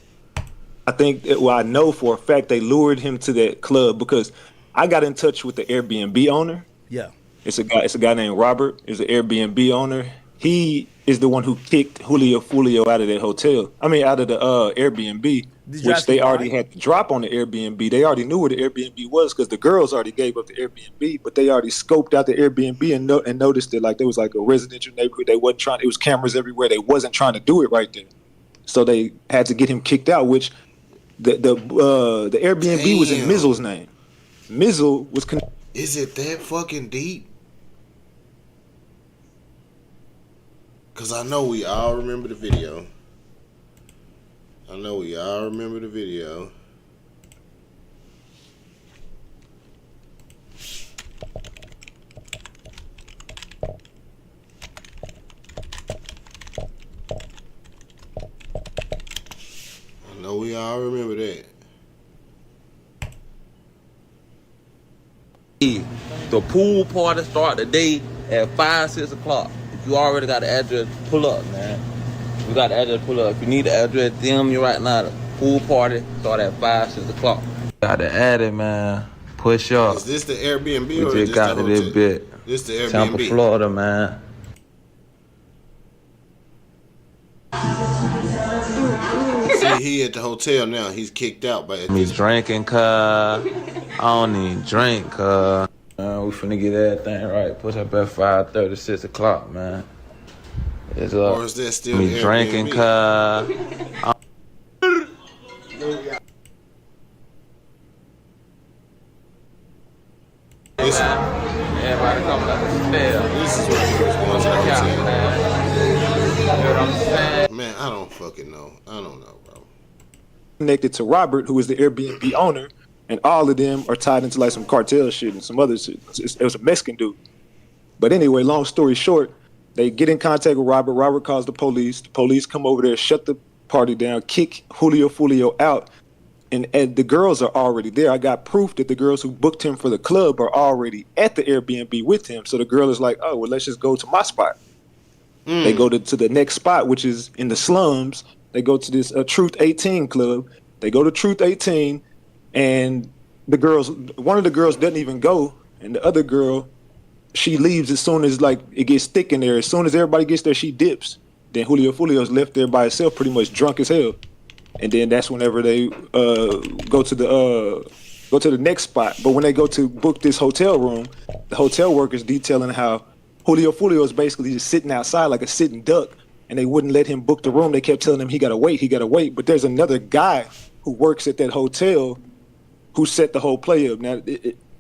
I think, I know for a fact they lured him to that club because I got in touch with the Airbnb owner. Yeah. It's a guy named Robert. He's an Airbnb owner. He is the one who kicked Julio Foolio out of that hotel. I mean, out of the Airbnb, which they already had to drop on the Airbnb. They already knew where the Airbnb was because the girls already gave up the Airbnb, but they already scoped out the Airbnb and noticed that like there was like a residential neighborhood. They wasn't trying. It was cameras everywhere. They wasn't trying to do it right there, so they had to get him kicked out. Which the Airbnb was in Mizzle's name. Mizzle was. Is it that fucking deep? Because I know we all remember the video. I know we all remember the video. I know we all remember that. The pool party start today at 5, 6 o'clock. If you already got the address, pull up, man. We got the address, pull up. If you need the address, DM me right now. The pool party start at 5, 6 o'clock. Got to add it, man. Push up. Is this the Airbnb we or just is this got the to hotel? this bit. This the Airbnb. Tampa, Florida, man. See, he at the hotel now. He's kicked out by. Me drinking, cuz. I don't even drink, cuz. We finna get everything right. Push up at 5:30, 6 o'clock, man. It's up. Or is that still me drinking, cuz. Everybody coming up the stairs. This is what he was going to the hotel. Man, I don't fucking know. I don't know, bro. Connected to Robert, who is the Airbnb owner, and all of them are tied into like some cartel shit and some other shit. It was a Mexican dude. But anyway, long story short, they get in contact with Robert. Robert calls the police. The police come over there, shut the party down, kick Julio Foolio out. And the girls are already there. I got proof that the girls who booked him for the club are already at the Airbnb with him. So the girl is like, oh, well, let's just go to my spot. They go to the next spot, which is in the slums. They go to this Truth 18 club. They go to Truth 18, and one of the girls doesn't even go, and the other girl she leaves as soon as like it gets thick in there. As soon as everybody gets there, she dips. Then Julio Foolio's left there by himself, pretty much drunk as hell. And then that's whenever they go to the next spot. But when they go to book this hotel room, the hotel workers detailing how Julio Foolio is basically just sitting outside like a sitting duck, and they wouldn't let him book the room. They kept telling him he gotta wait. But there's another guy who works at that hotel who set the whole play up. Now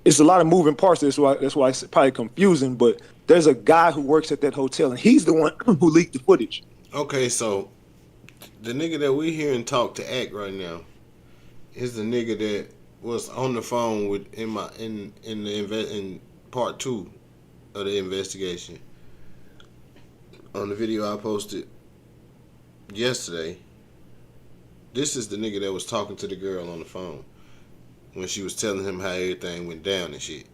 it's a lot of moving parts. That's why it's probably confusing. But there's a guy who works at that hotel, and he's the one who leaked the footage. Okay, so the nigga that we hearing talk to act right now is the nigga that was on the phone with in part 2 of the investigation. On the video I posted yesterday, this is the nigga that was talking to the girl on the phone when she was telling him how everything went down and shit.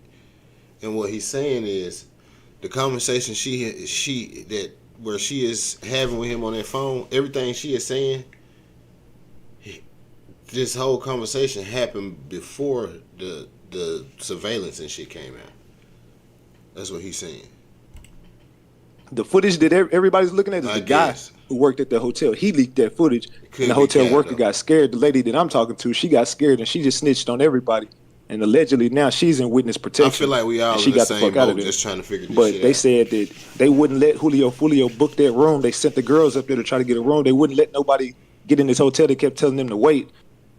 And what he's saying is the conversation where she is having with him on that phone, everything she is saying, this whole conversation happened before the surveillance and shit came out. That's what he's saying. The footage that everybody's looking at is the guy who worked at the hotel. He leaked that footage, and the hotel worker got scared. The lady that I'm talking to, she got scared, and she just snitched on everybody. And allegedly now she's in witness protection. I feel like we all in the same boat, just trying to figure this shit out. But they said that they wouldn't let Julio Foolio book that room. They sent the girls up there to try to get a room. They wouldn't let nobody get in this hotel. They kept telling them to wait.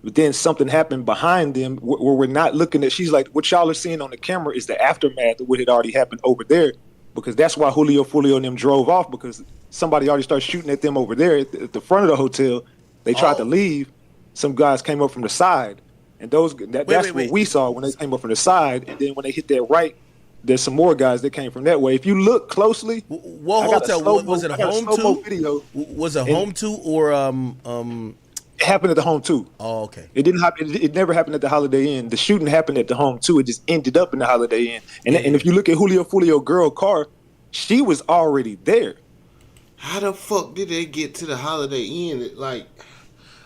But then something happened behind them where we're not looking at. She's like, what y'all are seeing on the camera is the aftermath of what had already happened over there. Because that's why Julio Foolio and them drove off, because somebody already started shooting at them over there at the front of the hotel. They tried to leave. Some guys came up from the side. And that's what we saw when they came up from the side. And then when they hit that right, there's some more guys that came from that way. If you look closely, what hotel was it? Home 2? Was it Home 2 or It happened at the Home 2. Oh, okay. It didn't happen. It never happened at the Holiday Inn. The shooting happened at the Home 2. It just ended up in the Holiday Inn. And if you look at Julio Foolio girl car, she was already there. How the fuck did they get to the Holiday Inn? Like,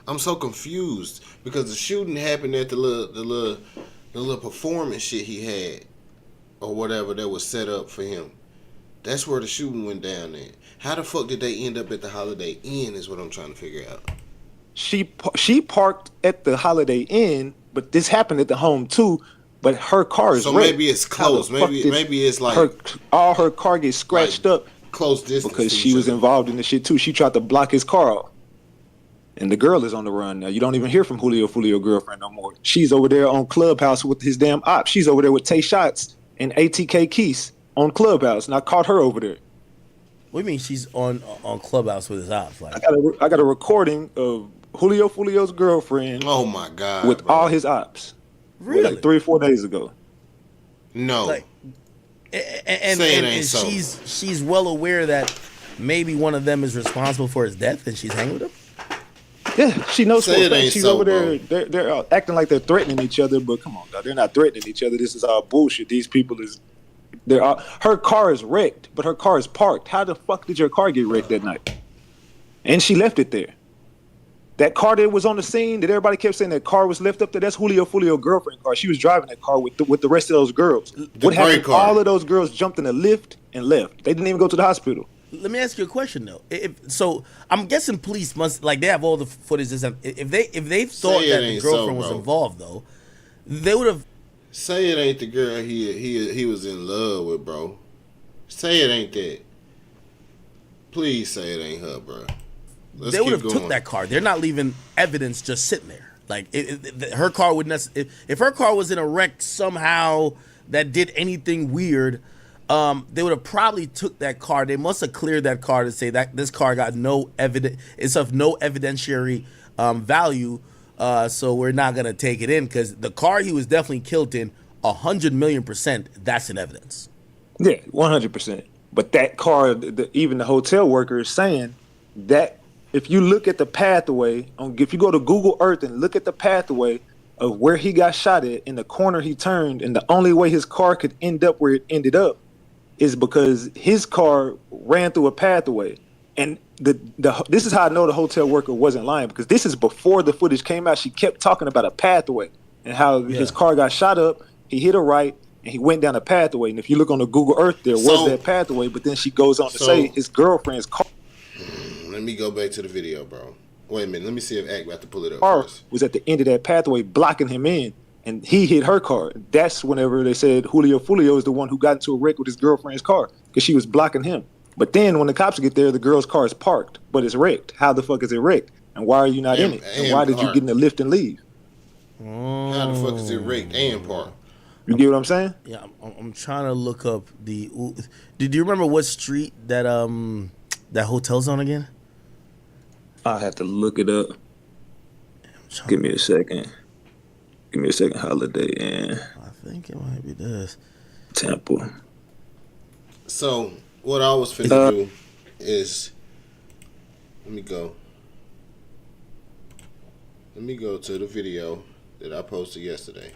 I'm so confused because the shooting happened at the little performance shit he had or whatever that was set up for him. That's where the shooting went down at. How the fuck did they end up at the Holiday Inn is what I'm trying to figure out. She parked at the Holiday Inn, but this happened at the Home 2. But her car is so wrecked. Maybe it's close. Maybe it's like all her car gets scratched up close distance because she was involved in the shit too. She tried to block his car off, and the girl is on the run now. You don't even hear from Julio Foolio girlfriend no more. She's over there on Clubhouse with his damn ops. She's over there with Tay Shots and ATK Keese on Clubhouse, and I caught her over there. What do you mean she's on Clubhouse with his ops? Like I got a recording of Julio Foolio's girlfriend. Oh my god! With all his ops. Really? Like 3 or 4 days ago. No. Like, and she's well aware that maybe one of them is responsible for his death, and she's hanging with him. Yeah, she knows. She's over there. They're acting like they're threatening each other, but come on, dog, they're not threatening each other. This is all bullshit. These people her car is wrecked, but her car is parked. How the fuck did your car get wrecked that night? And she left it there. That car that was on the scene that everybody kept saying that car was left up there, that's Julio Foolio girlfriend car. She was driving that car with the rest of those girls. What happened? All of those girls jumped in the lift and left. They didn't even go to the hospital. Let me ask you a question though. So I'm guessing police must they have all the footage. If they thought that the girlfriend was involved though, they would have. Say it ain't the girl he was in love with, bro. Say it ain't that. Please say it ain't her, bro. They would have took that car. They're not leaving evidence just sitting there. Like her car would if her car was in a wreck somehow that did anything weird, they would have probably took that car. They must have cleared that car to say that this car got no evidence. It's of no evidentiary value, so we're not gonna take it in because the car he was definitely killed in 100,000,000%. That's an evidence. Yeah, 100%. But that car, even the hotel worker is saying that. If you look at the pathway, if you go to Google Earth and look at the pathway of where he got shot at, in the corner he turned, and the only way his car could end up where it ended up is because his car ran through a pathway. And this is how I know the hotel worker wasn't lying, because this is before the footage came out. She kept talking about a pathway and how his car got shot up, he hit a right, and he went down a pathway. And if you look on the Google Earth, there was that pathway. But then she goes on to say his girlfriend's car. Let me go back to the video, bro. Wait a minute. Let me see if Ack about to pull it up Car first. was at the end of that pathway, blocking him in, and he hit her car. That's whenever they said Julio Foolio is the one who got into a wreck with his girlfriend's car because she was blocking him. But then when the cops get there, the girl's car is parked, but it's wrecked. How the fuck is it wrecked? And why are you not in it? And why did you get in the lift and leave? How the fuck is it wrecked and parked? You get what I'm saying? Yeah, I'm trying to look up the. Did you remember what street that that hotel's on again? I have to look it up. Give me a second. Give me a second. Holiday Inn. I think it might be this. Temple. So what I was finna do is let me go to the video that I posted yesterday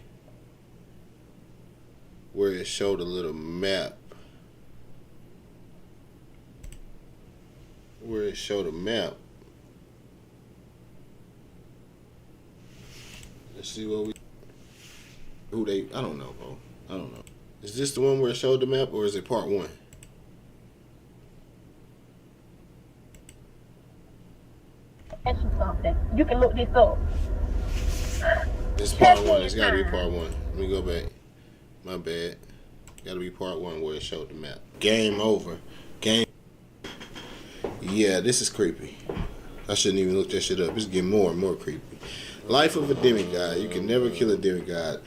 where it showed a little map. Let's see what I don't know, bro. I don't know. Is this the one where it showed the map, or is it part one? Ask you something. You can look this up. It's part one. It's gotta be part one. Let me go back. My bad. Gotta be part one where it showed the map. Game over. Yeah, this is creepy. I shouldn't even look that shit up. It's getting more and more creepy. Life of a demigod. You can never kill a demigod.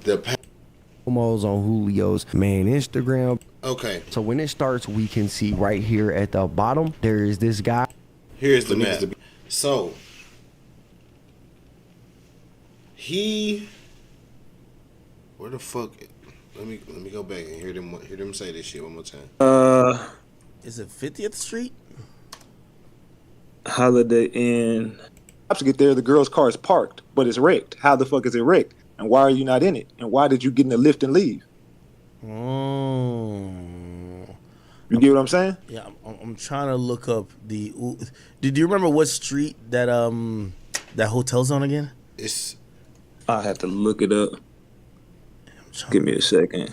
Promos on Julio's main Instagram. Okay. So when it starts, we can see right here at the bottom, there is this guy. Here's the map. So where the fuck? Let me go back and hear them say this shit one more time. Is it 50th Street? Holiday Inn. Cops get there, the girl's car is parked, but it's wrecked. How the fuck is it wrecked? And why are you not in it? And why did you get in the lift and leave? You get what I'm saying? Yeah, I'm trying to look up the. Did you remember what street that that hotel's on again? I have to look it up. Give me a second.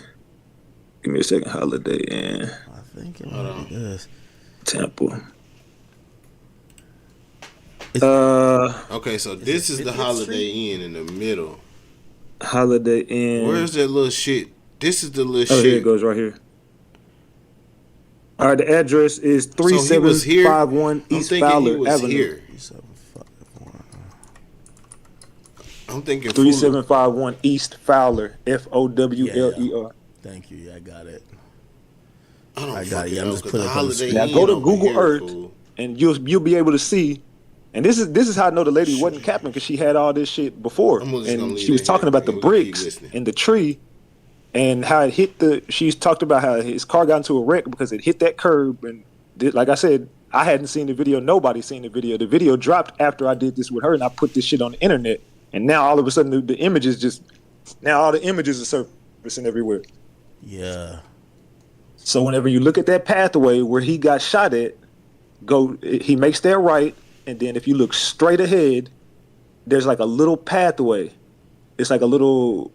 Holiday Inn. I think it might be this. Temple. Okay, so this is the Holiday Inn in the middle. Holiday Inn. Where's that little shit? This is the little shit. shit. Here it goes right here. All right, the address is 3751 East Fowler Avenue. Here. I'm thinking 3751 East Fowler, Fowler. Thank you. Yeah, I got it. I got it. Yeah, I'm just putting it on the screen. Now go to Google Earth, and you'll be able to see. And this is how I know the lady wasn't capping, because she had all this shit before, and she was talking about the bricks in the tree, and how it hit she's talked about how his car got into a wreck because it hit that curb, and like I said, I hadn't seen the video. Nobody's seen the video. The video dropped after I did this with her, and I put this shit on the internet, and now all of a sudden the images are surfacing everywhere. Yeah. So whenever you look at that pathway where he got shot at, he makes that right. And then if you look straight ahead, there's like a little pathway. It's like a little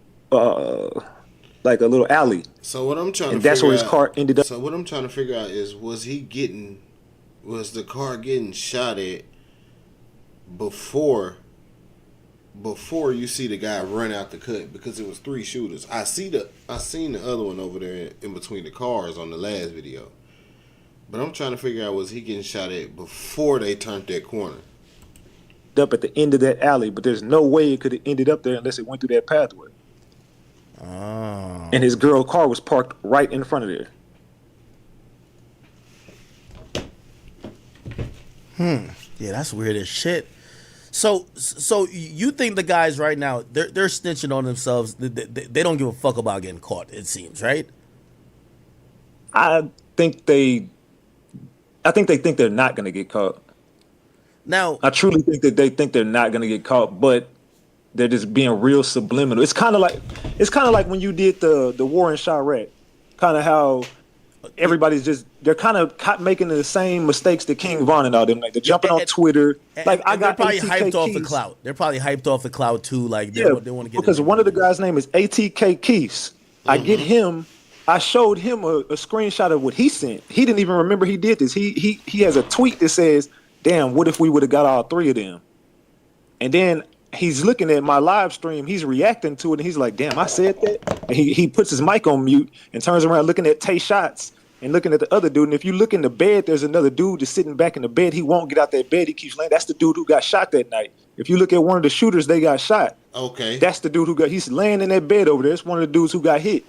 alley. So what I'm trying to that's where his car ended up. So what I'm trying to figure out is, was the car getting shot at before you see the guy run out the cut? Because it was 3 shooters. I seen the other one over there in between the cars on the last video. But I'm trying to figure out, was he getting shot at before they turned that corner? Up at the end of that alley, but there's no way it could have ended up there unless it went through that pathway. Oh. And his girl car was parked right in front of there. Yeah, that's weird as shit. So you think the guys right now, they're snitching on themselves. They don't give a fuck about getting caught, it seems, right? I think they think they're not going to get caught. Now, I truly think that they think they're not going to get caught, but they're just being real subliminal. It's kind of like when you did the war in Chirac, kind of how everybody's they're kind of making the same mistakes that King Von and all them. Like they're jumping on Twitter. Like I got they're probably ATK hyped off the Keys. clout. They're probably hyped off the clout too. Like they want to get because one of the guys' name is ATK Keys. I get him. I showed him a screenshot of what he sent. He didn't even remember he did this. He has a tweet that says, "Damn, what if we would have got all 3 of them?" And then he's looking at my live stream. He's reacting to it, and he's like, "Damn, I said that." And he puts his mic on mute and turns around looking at Tay Shots and looking at the other dude. And if you look in the bed, there's another dude just sitting back in the bed. He won't get out that bed. He keeps laying. That's the dude who got shot that night. If you look at one of the shooters, they got shot. Okay. That's the dude who got. He's laying in that bed over there. It's one of the dudes who got hit.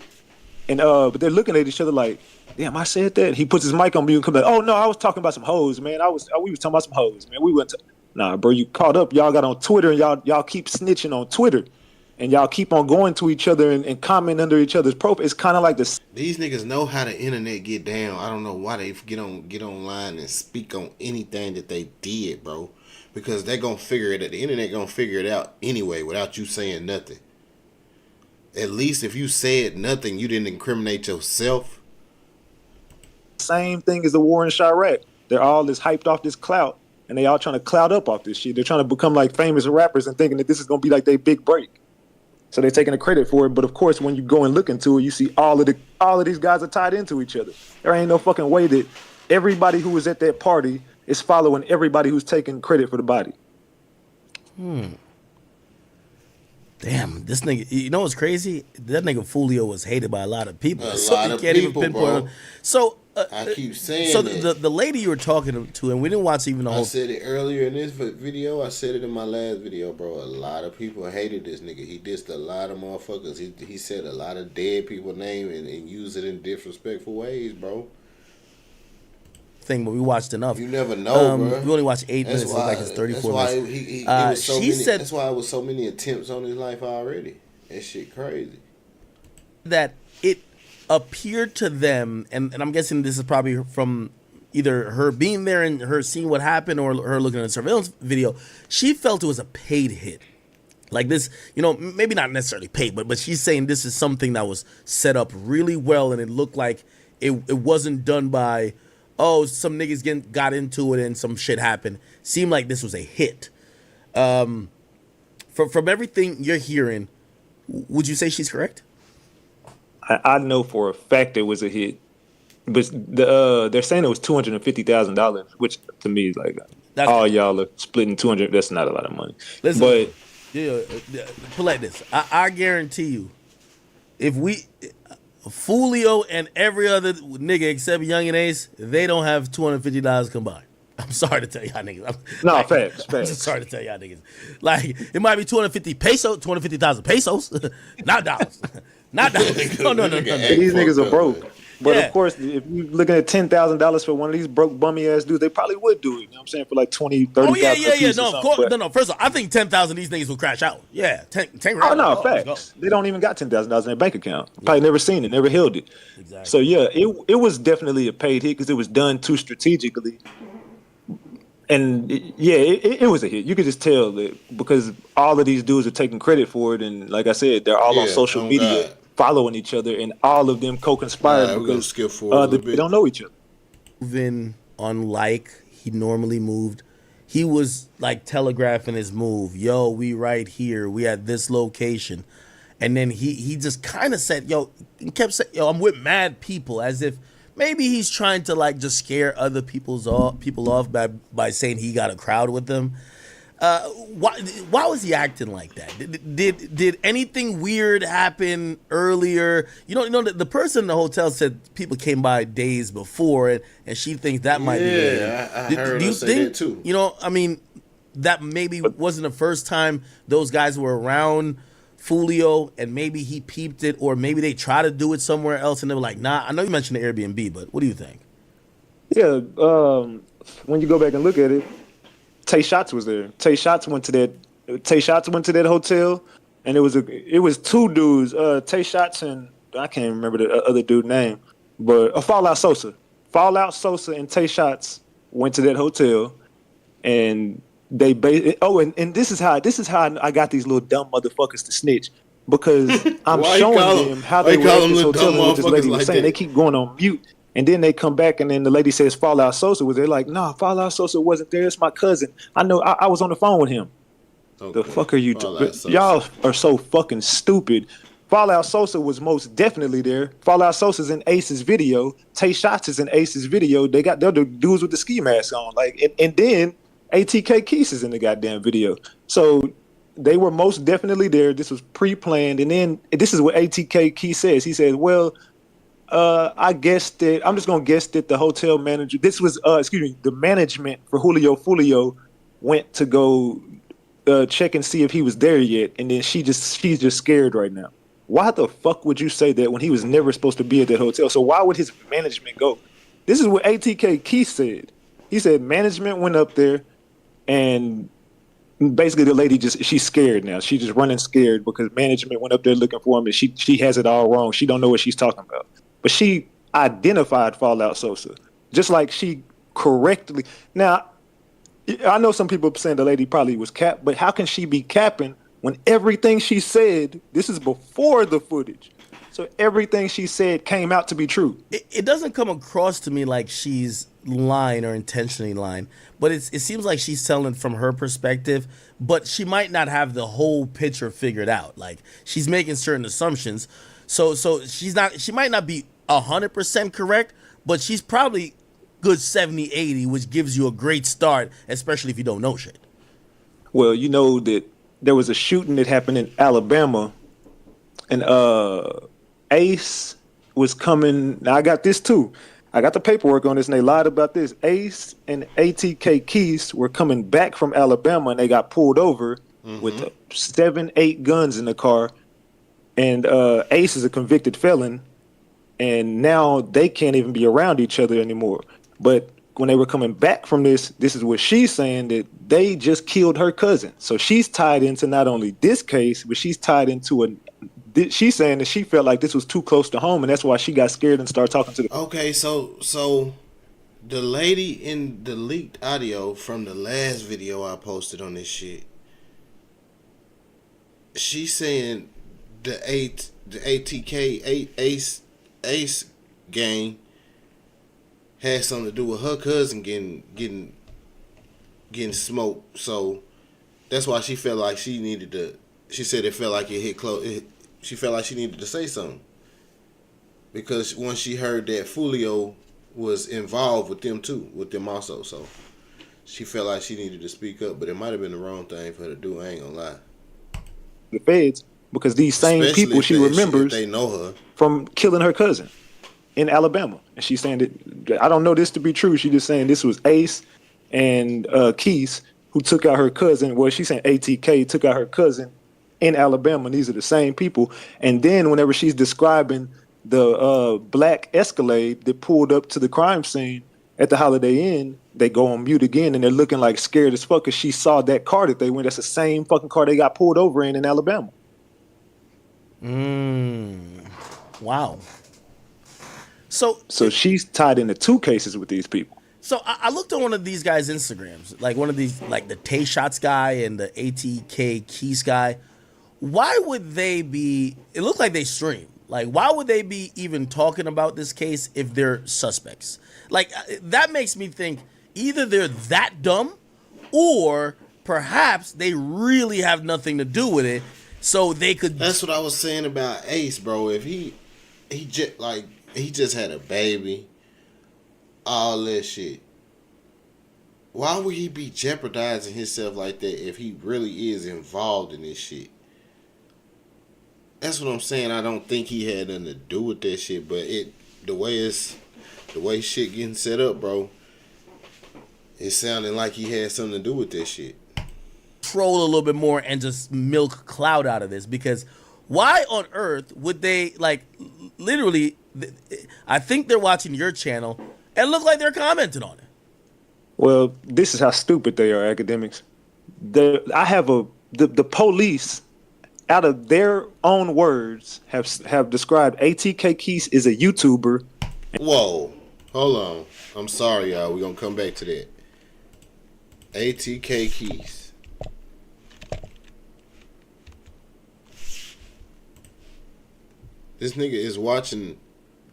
And but they're looking at each other like, "Damn, I said that." He puts his mic on mute and comes like, "Oh no, I was talking about some hoes, man. We was talking about some hoes, man. We went to nah, bro. You caught up. Y'all got on Twitter and y'all keep snitching on Twitter, and y'all keep on going to each other and comment under each other's profile. It's kind of like this. These niggas know how the internet get down. I don't know why they get online and speak on anything that they did, bro. Because they gonna figure it out. The internet gonna figure it out anyway without you saying nothing. At least if you said nothing, you didn't incriminate yourself. Same thing as the war in Chirac. They're all this hyped off this clout, and they all trying to clout up off this shit. They're trying to become like famous rappers and thinking that this is gonna be like their big break. So they're taking the credit for it. But of course, when you go and look into it, you see all of these guys are tied into each other. There ain't no fucking way that everybody who was at that party is following everybody who's taking credit for the body. Damn, this nigga, you know what's crazy? That nigga Foolio was hated by a lot of people. A so lot you of can't people, even pinpoint bro. him. So I keep saying so that. the lady you were talking to, and we didn't watch even the I whole. said it earlier in this video. I said it in my last video, bro. A lot of people hated this nigga. He dissed a lot of motherfuckers. He said a lot of dead people name and used it in disrespectful ways, bro. Thing, but we watched enough. You never know, bro. We only watched 8 minutes. That's It's why, like it's 34 that's why minutes. that's why it was so many attempts on his life already. That shit crazy. That it appeared to them, and I'm guessing this is probably from either her being there and her seeing what happened or her looking at a surveillance video, she felt it was a paid hit. Like this, you know, maybe not necessarily paid, but she's saying this is something that was set up really well, and it looked like it wasn't done by, oh, some niggas got into it and some shit happened. Seemed like this was a hit. From everything you're hearing, would you say she's correct? I know for a fact it was a hit, but they're saying it was $250,000, which to me is like all y'all are splitting 200. That's not a lot of money. Listen, but put like this, I guarantee you, if we Foolio and every other nigga except Young and Ace, they don't have $250 combined. I'm sorry to tell y'all niggas. Facts. I'm just sorry to tell y'all niggas. Like, it might be 250,000 pesos, not dollars. Not dollars. No. These niggas are broke. But of course, if you're looking at $10,000 for one of these broke bummy ass dudes, they probably would do it. You know what I'm saying? For like 20, 30. Oh yeah. No, of course. No. First of all, I think 10,000 these niggas will crash out. Yeah, 10 grand. Oh no, facts. They don't even got $10,000 in their bank account. Probably never seen it, never held it. Exactly. So yeah, it was definitely a paid hit because it was done too strategically. And it was a hit. You could just tell that because all of these dudes are taking credit for it, and like I said, they're all on social media following each other, and all of them co-conspired because they don't know each other. Moving unlike he normally moved, he was like telegraphing his move. Yo, we right here. We at this location, and then he just kind of said, yo, he kept saying, yo, I'm with mad people, as if maybe he's trying to like just scare other people off by saying he got a crowd with them. Why was he acting like that? Did anything weird happen earlier? You know the person in the hotel said people came by days before, and she thinks that might be it. Yeah, I heard her say that too. You know, I mean, that maybe wasn't the first time those guys were around Foolio, and maybe he peeped it, or maybe they tried to do it somewhere else, and they were like, nah. I know you mentioned the Airbnb, but what do you think? Yeah, when you go back and look at it, Tay Shots was there. Tay Shots went to that hotel, and it was two dudes. Tay Shots and I can't remember the other dude's name, but Fallout Sosa. Fallout Sosa and Tay Shots went to that hotel, and they and this is how I got these little dumb motherfuckers to snitch, because I'm showing them how they were at this hotel and what this lady was saying. They keep going on mute. And then they come back, and then the lady says Fallout Sosa was there. Like, nah, Fallout Sosa wasn't there. It's my cousin. I know. I was on the phone with him. Okay. The fuck are you doing? Y'all are so fucking stupid Fallout Sosa was most definitely there. Fallout Sosa's in Ace's video. Tay Shots is in Ace's video. They're the dudes with the ski mask on. And then ATK Keys is in the goddamn video. So they were most definitely there. This was pre-planned. And then this is what ATK Keys says. He says, well, I guess that I'm just gonna guess that the hotel manager. This was the management for Julio Foolio went to go check and see if he was there yet, and then she's just scared right now. Why the fuck would you say that when he was never supposed to be at that hotel? So why would his management go? This is what ATK Keith said. He said management went up there, and basically the lady she's scared now. She's just running scared because management went up there looking for him, and she has it all wrong. She don't know what she's talking about. But she identified Fallout Sosa, just like she correctly. Now, I know some people saying the lady probably was capped, but how can she be capping when everything she said, this is before the footage, so everything she said came out to be true? It doesn't come across to me like she's lying or intentionally lying, but it seems like she's telling from her perspective, but she might not have the whole picture figured out. Like, she's making certain assumptions. So she might not be 100% correct, but she's probably good 70, 80, which gives you a great start, especially if you don't know shit. Well, you know that there was a shooting that happened in Alabama, and Ace was coming. Now, I got this too. I got the paperwork on this, and they lied about this. Ace and ATK Keys were coming back from Alabama, and they got pulled over with 7, 8 guns in the car. And Ace is a convicted felon, and now they can't even be around each other anymore. But when they were coming back from this is what she's saying, that they just killed her cousin. So she's tied into not only this case, but she's tied into she's saying that she felt like this was too close to home, and that's why she got scared and started talking to the... Okay, so the lady in the leaked audio from the last video I posted on this shit, she's saying the ATK Ace gang had something to do with her cousin getting smoked. So that's why she felt like she needed to. She said it felt like it hit close. She felt like she needed to say something because once she heard that Foolio was involved with them also, so she felt like she needed to speak up. But it might have been the wrong thing for her to do. I ain't gonna lie. The feds, because these same people she remembers, they know her from killing her cousin in Alabama. And she's saying that, I don't know this to be true. She's just saying this was Ace and Keys who took out her cousin. Well, she's saying ATK took out her cousin in Alabama, and these are the same people. And then whenever she's describing the black Escalade that pulled up to the crime scene at the Holiday Inn, they go on mute again, and they're looking like scared as fuck because she saw that car that they went. That's the same fucking car they got pulled over in Alabama. Wow. So she's tied into 2 cases with these people. So I looked at one of these guys' Instagrams, like one of these, like the Tay Shots guy and the ATK Keys guy. Why would they be? It looked like they stream. Like, why would they be even talking about this case if they're suspects? Like, that makes me think either they're that dumb, or perhaps they really have nothing to do with it, so they could. That's what I was saying about Ace, bro. If he just had a baby, all that shit. Why would he be jeopardizing himself like that if he really is involved in this shit? That's what I'm saying. I don't think he had nothing to do with that shit, but the way shit getting set up, bro, it sounded like he had something to do with that shit. Troll a little bit more and just milk cloud out of this, because why on earth would they, like, literally, I think they're watching your channel and look like they're commenting on it. Well, this is how stupid they are, academics. The police, out of their own words, have described ATK Keys as a YouTuber. Whoa, hold on. I'm sorry, y'all. We're going to come back to that. ATK Keys. This nigga is watching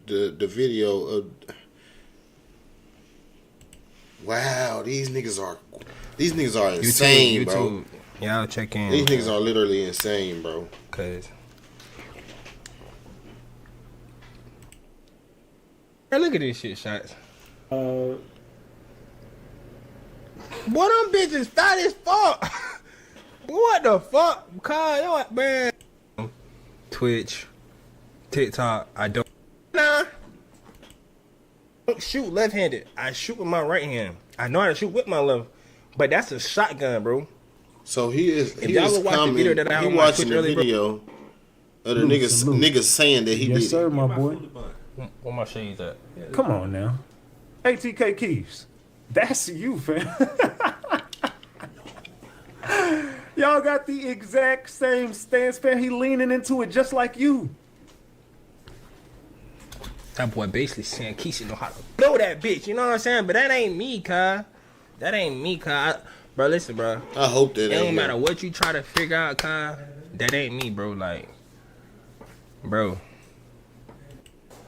the video of... Wow, these niggas are insane, bro. Y'all check in. These niggas are literally insane, bro. Cause Hey, look at this shit, shots. Uh, Boy, them bitches fat as fuck. What the fuck? God, man. Twitch, TikTok, I don't. Nah. Don't shoot left-handed. I shoot with my right hand. I know how to shoot with my left, but that's a shotgun, bro. So he is. If y'all would watch the video that I had on my watching Twitch the earlier, video of the niggas saying that he did. yes, sir, my boy. Where my shades at? Come on now. ATK Keys. That's you, fam. Y'all got the exact same stance, fam. He leaning into it just like you. That boy basically saying Keisha know how to blow that bitch, you know what I'm saying? But that ain't me, cuz. That ain't me, cuz. Bro, listen, bro. I hope that it don't matter what you try to figure out, cuz. That ain't me, bro. Like, bro.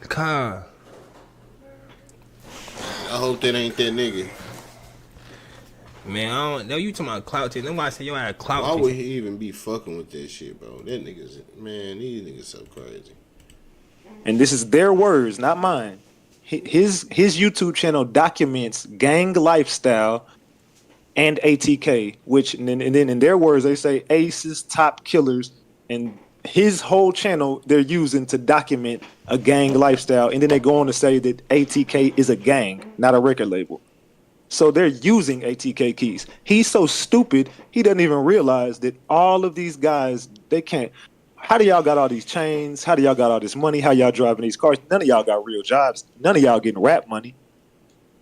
Cuz. I hope that ain't that nigga. Man, I don't know. You talking about clout team. That's why I say you had a clout Why team. would he even be fucking with that shit, bro? That nigga's, man, these niggas so crazy. And this is their words, not mine. His YouTube channel documents gang lifestyle and ATK, which and then in their words they say aces, top killers, and his whole channel they're using to document a gang lifestyle, and then they go on to say that ATK is a gang, not a record label. So they're using ATK keys. He's so stupid, he doesn't even realize that all of these guys, they can't. How do y'all got all these chains? How do y'all got all this money? How y'all driving these cars? None of y'all got real jobs. None of y'all getting rap money.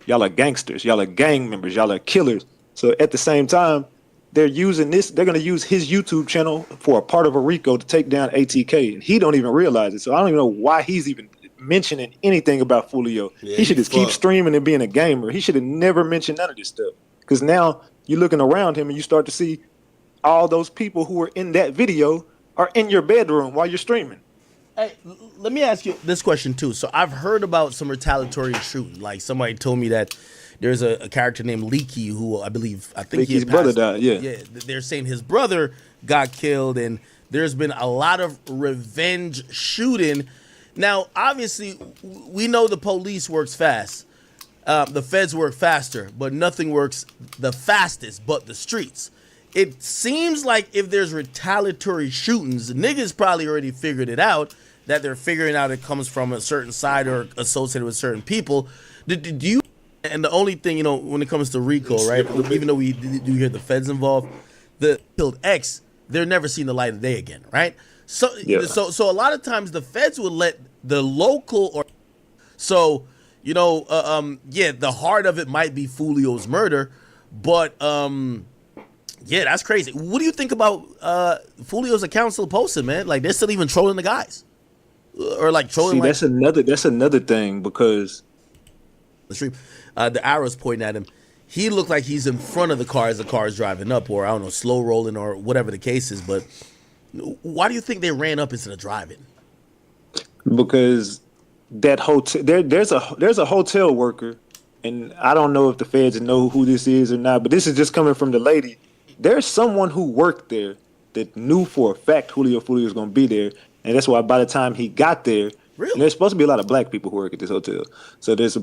Y'all are gangsters. Y'all are gang members. Y'all are killers. So at the same time, they're using this. They're going to use his YouTube channel for a part of a RICO to take down ATK. And he don't even realize it. So I don't even know why he's even mentioning anything about Foolio. Yeah, he should just keep streaming and being a gamer. He should have never mentioned none of this stuff. Because now you're looking around him and you start to see all those people who were in that video are in your bedroom while you're streaming. Hey, let me ask you this question too. So I've heard about some retaliatory shooting. Like somebody told me that there's a character named Leaky who I think Leaky's he had brother passed. died, yeah. Yeah, they're saying his brother got killed, and there's been a lot of revenge shooting. Now, obviously, we know the police works fast. The feds work faster, but nothing works the fastest but the streets. It seems like if there's retaliatory shootings, niggas probably already figured it out, that they're figuring out it comes from a certain side or associated with certain people. Do you, and the only thing, when it comes to RICO, right, even though we do hear the feds involved, the killed X, they're never seen the light of day again, right? So, Yeah. so a lot of times the feds would let the local or, so, the heart of it might be Foolio's murder, but, yeah, that's crazy. What do you think about Foolio's account still posted, man? Like they're still even trolling the guys, or like trolling. See, that's another thing because the stream, the arrows pointing at him. He looked like he's in front of the car as the car is driving up, or I don't know, slow rolling, or whatever the case is. But why do you think they ran up instead of driving? Because that hotel, there's a hotel worker, and I don't know if the feds know who this is or not, but this is just coming from the lady. There's someone who worked there that knew for a fact Julio Foolio was going to be there, and that's why by the time he got there, and there's supposed to be a lot of black people who work at this hotel. So there's a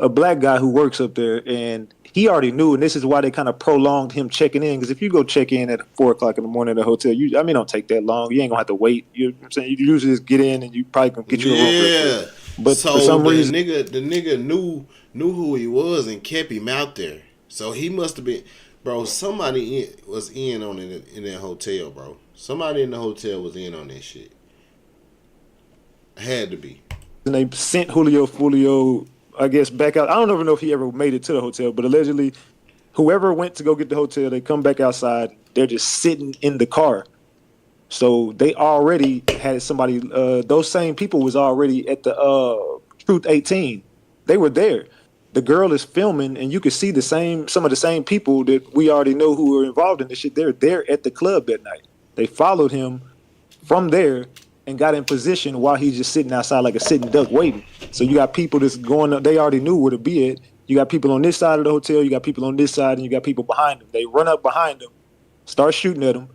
black guy who works up there, and he already knew, and this is why they kind of prolonged him checking in, because if you go check in at 4 o'clock in the morning at a hotel, don't take that long. You ain't going to have to wait. You know what I'm saying? You usually just get in, and you probably can get you a room real quick. But so for some reason, the nigga knew who he was and kept him out there. So he must have been... Bro, somebody was in on it in that hotel, bro. Somebody in the hotel was in on that shit. Had to be. And they sent Julio Foolio, I guess, back out. I don't even know if he ever made it to the hotel, but allegedly, whoever went to go get the hotel, they come back outside. They're just sitting in the car. So they already had somebody. Those same people was already at the Truth 18. They were there. The girl is filming, and you can see some of the same people that we already know who were involved in this shit. They're there at the club that night. They followed him from there and got in position while he's just sitting outside like a sitting duck waiting. So you got people that's going up. They already knew where to be at. You got people on this side of the hotel. You got people on this side, and you got people behind them. They run up behind them, start shooting at them,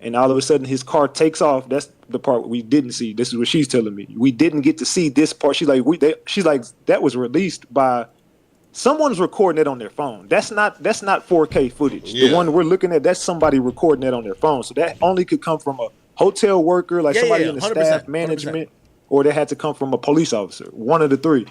and all of a sudden his car takes off. That's the part we didn't see. This is what she's telling me. We didn't get to see this part. She's like, she's like, that was released by someone's recording it on their phone. That's not 4K footage. Yeah. The one we're looking at, that's somebody recording that on their phone. So that only could come from a hotel worker, like somebody in the 100%, staff management, or that had to come from a police officer. One of the three.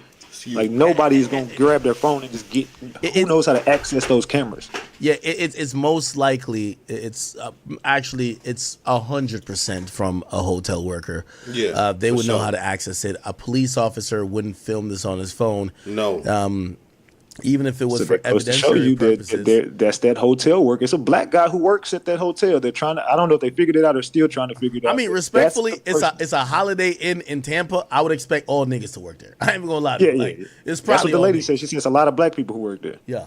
Like nobody's gonna grab their phone and just get. Who knows how to access those cameras? Yeah, it's most likely it's actually it's 100% from a hotel worker. Yeah, they would know sure. how to access it. A police officer wouldn't film this on his phone. No. Even if it was So for that goes to show evidentiary you purposes. that's that hotel worker. It's a black guy who works at that hotel. They're trying to. I don't know if they figured it out or still trying to figure it out. I mean, but respectfully, that's the it's a Holiday Inn in Tampa. I would expect all niggas to work there. I ain't even gonna lie. Yeah, To you. Like, yeah. It's That's what probably the all lady niggas. said. She says a lot of black people who work there. Yeah.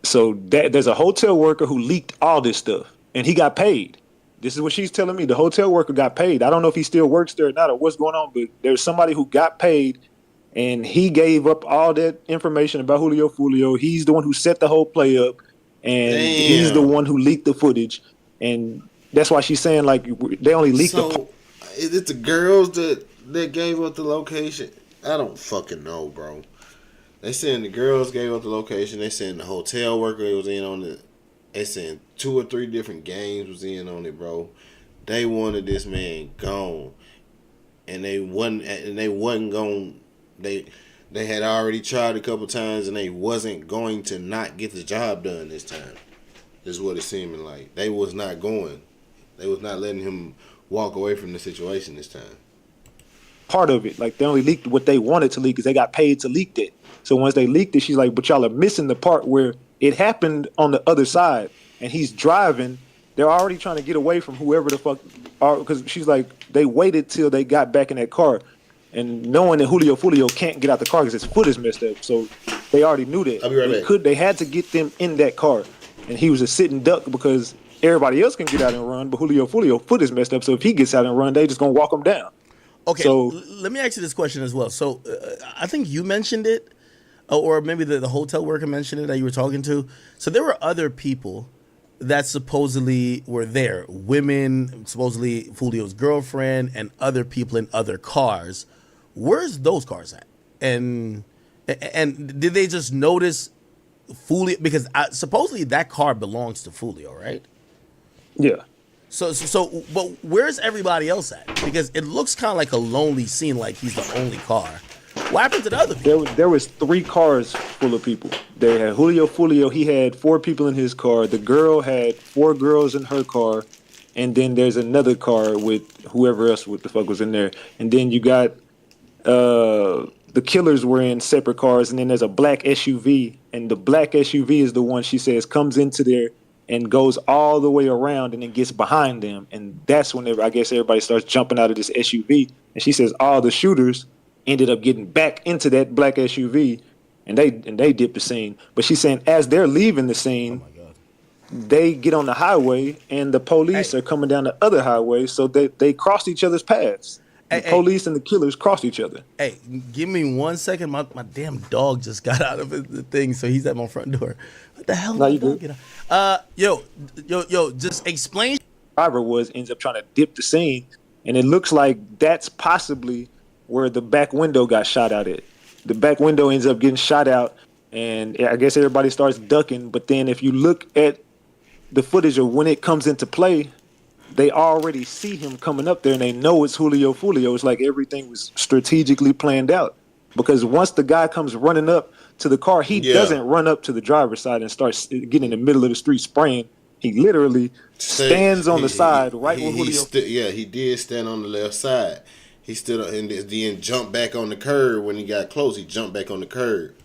So there's a hotel worker who leaked all this stuff, and he got paid. This is what she's telling me. The hotel worker got paid. I don't know if he still works there or not or what's going on, but there's somebody who got paid, and he gave up all that information about Julio Foolio. He's the one who set the whole play up, and he's the one who leaked the footage. And that's why she's saying, like, they only leaked So, is it the girls that gave up the location? I don't fucking know, bro. They saying the girls gave up the location. They saying the hotel worker was in on it. They saying 2 or 3 different games was in on it, bro. They wanted this man gone, and they wasn't going. They had already tried a couple times, and they wasn't going to not get the job done this time. Is what it's seeming like. They was not going. They was not letting him walk away from the situation this time. part of it. Like, they only leaked what they wanted to leak because they got paid to leak it. So once they leaked it, she's like, but y'all are missing the part where it happened on the other side, and he's driving. They're already trying to get away from whoever the fuck are, because she's like, they waited till they got back in that car, and knowing that Julio Foolio can't get out the car because his foot is messed up, so they already knew that. I'll be right back. They had to get them in that car, and he was a sitting duck because everybody else can get out and run, but Julio Foolio foot is messed up, so if he gets out and run, they just gonna walk him down. Okay, so let me ask you this question as well. So I think you mentioned it, or maybe the hotel worker mentioned it that you were talking to. So there were other people that supposedly were there, women, supposedly Fulio's girlfriend, and other people in other cars. Where's those cars at? And did they just notice Fulio? Because supposedly that car belongs to Fulio, right? Yeah. So, but where's everybody else at? Because it looks kind of like a lonely scene, like he's the only car. What happened to the other people? There was 3 cars full of people. They had Julio Foolio. He had 4 people in his car. The girl had 4 girls in her car, and then there's another car with whoever else what the fuck was in there. And then you got the killers were in separate cars, and then there's a black SUV, and the black SUV is the one she says comes into there and goes all the way around and then gets behind them. And that's whenever I guess everybody starts jumping out of this SUV. And she says all the shooters ended up getting back into that black SUV, and they dipped the scene. But she's saying as they're leaving the scene, they get on the highway, and the police are coming down the other highway, so they crossed each other's paths. The police and the killers crossed each other. Hey, give me 1 second. My damn dog just got out of the thing, so he's at my front door. What the hell? No, you good. Get out? Yo, just explain. Driver ends up trying to dip the scene, and it looks like that's possibly where the back window got shot out at. The back window ends up getting shot out, and I guess everybody starts ducking. But then if you look at the footage of when it comes into play, they already see him coming up there, and they know it's Julio Foolio. It's like everything was strategically planned out. Because once the guy comes running up to the car, he doesn't run up to the driver's side and starts getting in the middle of the street spraying. He literally stands on the side right where Julio. He did stand on the left side. He stood up and then jumped back on the curb when he got close. He jumped back on the curb.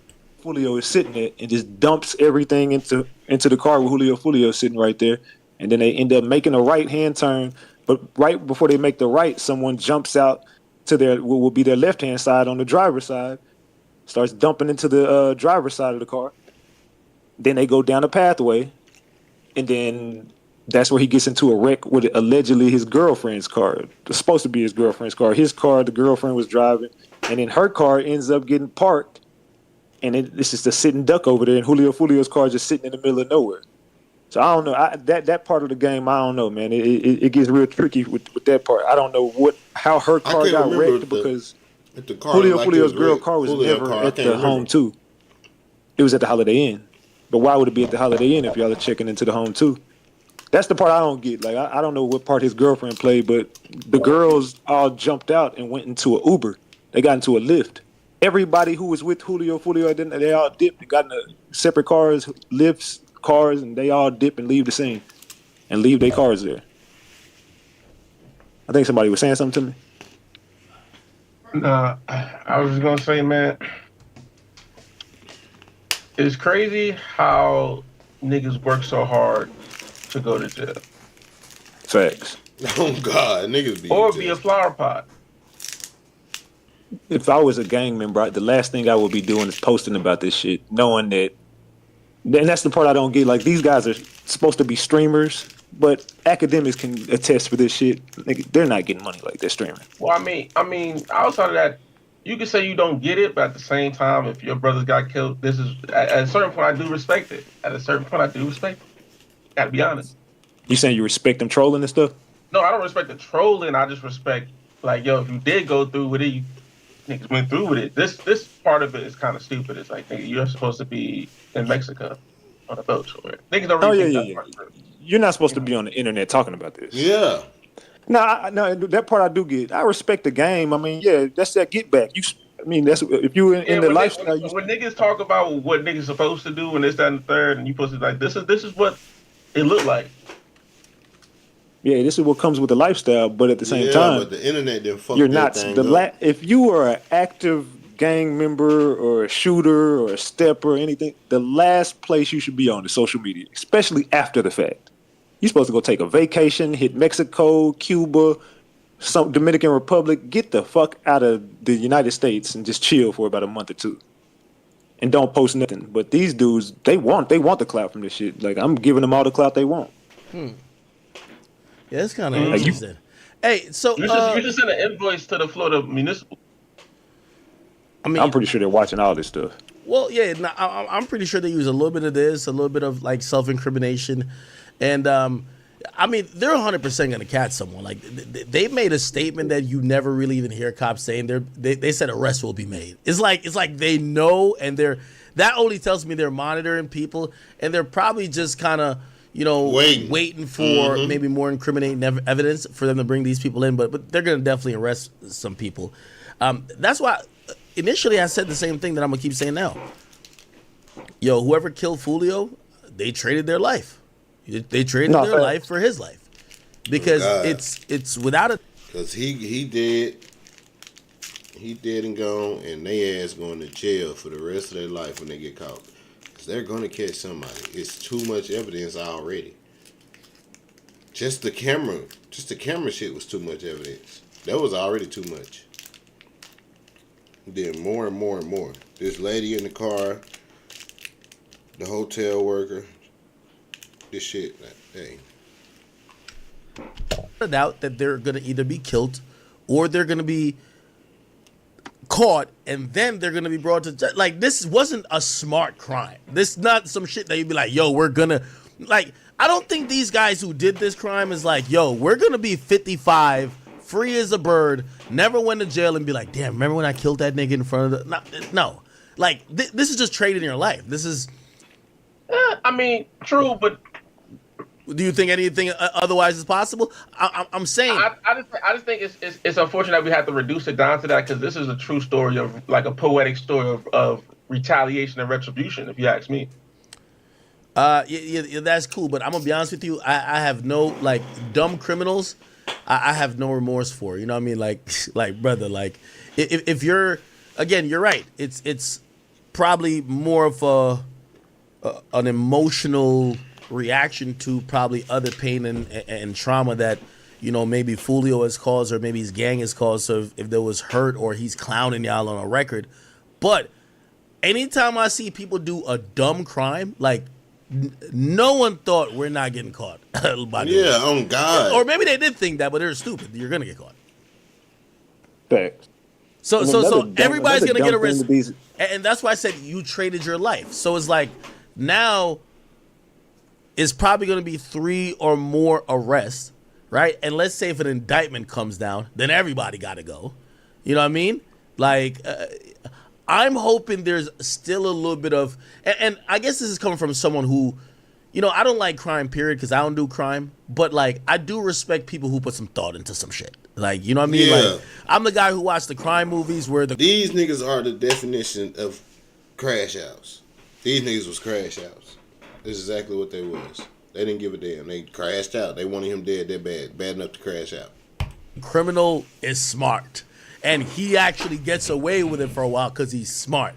Julio is sitting there and just dumps everything into the car with Julio Foolio sitting right there. And then they end up making a right-hand turn. But right before they make the right, someone jumps out to their what will be their left-hand side on the driver's side, starts dumping into the driver's side of the car. Then they go down a pathway, and then that's where he gets into a wreck with allegedly his girlfriend's car. It's supposed to be his girlfriend's car. His car, the girlfriend was driving, and then her car ends up getting parked, and it's just a sitting duck over there, and Julio Foolio's car just sitting in the middle of nowhere. So I don't know. That part of the game, I don't know, man. It gets real tricky with that part. I don't know how her car got wrecked because Julio Folio's girl car was never at the home too. It was at the Holiday Inn. But why would it be at the Holiday Inn if y'all are checking into the home too? That's the part I don't get. Like I don't know what part his girlfriend played, but the girls all jumped out and went into an Uber. They got into a Lyft. Everybody who was with Julio Foolio, they all dipped and got into separate cars, Lyfts, cars, and they all dip and leave the scene and leave their cars there. I think somebody was saying something to me. Nah, I was just gonna say, man, it's crazy how niggas work so hard to go to jail. Facts. Oh God, niggas be or be a flower pot. If I was a gang member, the last thing I would be doing is posting about this shit, knowing that. And that's the part I don't get. Like, these guys are supposed to be streamers, but academics can attest for this shit. They're not getting money like they're streaming. Well, I mean, outside of that, you can say you don't get it, but at the same time, if your brothers got killed, this is at a certain point I do respect it. At a certain point, I do respect it. Gotta be honest. You saying you respect them trolling and stuff? No, I don't respect the trolling. I just respect, like, yo, if you did go through with it, you niggas went through with it. This part of it is kind of stupid. It's like, nigga, you're supposed to be in Mexico on a boat somewhere. Niggas don't really think that part. You're not supposed to be on the internet talking about this. Yeah. No, that part I do get. I respect the game. I mean, yeah, that's that get back. That's if you in the lifestyle. When niggas talk about what niggas supposed to do and this, that, and the third, and you supposed to be like, this is what it looked like. Yeah, this is what comes with the lifestyle, but at the same time, but the internet didn't fuck you're that not thing up. If you are an active gang member or a shooter or a stepper or anything, the last place you should be on is social media, especially after the fact. You're supposed to go take a vacation, hit Mexico, Cuba, some Dominican Republic, get the fuck out of the United States and just chill for about a month or two. And don't post nothing. But these dudes, they want the clout from this shit. Like, I'm giving them all the clout they want. Yeah, it's kind of interesting. Hey, so you just send an invoice to the Florida municipal. I mean, I'm pretty sure they're watching all this stuff. Well, yeah, I'm pretty sure they use a little bit of this, a little bit of like self-incrimination, and I mean, they're 100% going to catch someone. Like they made a statement that you never really even hear cops saying. They said arrest will be made. It's like they know, and that only tells me they're monitoring people, and they're probably just kind of, waiting for maybe more incriminating evidence for them to bring these people in. But they're going to definitely arrest some people. That's why initially I said the same thing that I'm going to keep saying now. Yo, whoever killed Foolio, they traded their life. They traded their life for his life. Because it's without a... Because he dead and gone, and they ass going to jail for the rest of their life when they get caught. They're going to catch somebody. It's too much evidence already. Just the camera shit was too much evidence. That was already too much. Then more and more and more. This lady in the car, the hotel worker, this shit. Hey. I doubt that they're going to either be killed or they're going to be caught, and then they're gonna be brought to like, this wasn't a smart crime. This not some shit that you'd be like, yo, we're gonna, like, I don't think these guys who did this crime is like, yo, we're gonna be 55, free as a bird, never went to jail and be like, damn, remember when I killed that nigga in front of the no. Like this is just trading your life. This is I mean, true, but do you think anything otherwise is possible? I'm saying. I just think it's unfortunate that we have to reduce it down to that, because this is a true story of, like, a poetic story of retaliation and retribution, if you ask me. Yeah, that's cool, but I'm gonna be honest with you. I have no, like, dumb criminals. I have no remorse for. You know what I mean? Like brother, like if you're, again, you're right. It's probably more of an emotional reaction to probably other pain and trauma that, maybe Foolio has caused or maybe his gang has caused. So if there was hurt or he's clowning y'all on a record. But anytime I see people do a dumb crime, like no one thought we're not getting caught. Oh God. Or maybe they did think that, but they're stupid. You're gonna get caught. Facts. So everybody's gonna get arrested, and that's why I said you traded your life. So it's like now is probably going to be 3 or more arrests, right? And let's say if an indictment comes down, then everybody got to go. You know what I mean? Like, I'm hoping there's still a little bit of, and I guess this is coming from someone who, you know, I don't like crime, period, because I don't do crime. But, like, I do respect people who put some thought into some shit. Like, you know what I mean? Yeah. Like, I'm the guy who watched the crime movies where these niggas are the definition of crash outs. These niggas was crash outs. This is exactly what they was. They didn't give a damn. They crashed out. They wanted him dead that bad enough to crash out. Criminal is smart. And he actually gets away with it for a while because he's smart.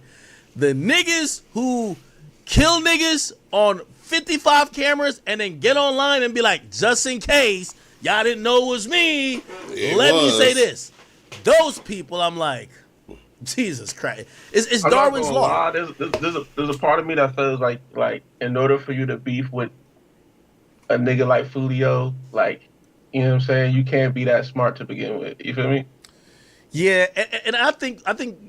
The niggas who kill niggas on 55 cameras and then get online and be like, just in case, y'all didn't know it was me. Let me say this. Those people, I'm like, Jesus Christ. It's Darwin's law. There's a part of me that feels like in order for you to beef with a nigga like Foolio, like, you know what I'm saying? You can't be that smart to begin with. You feel me? Yeah, and I think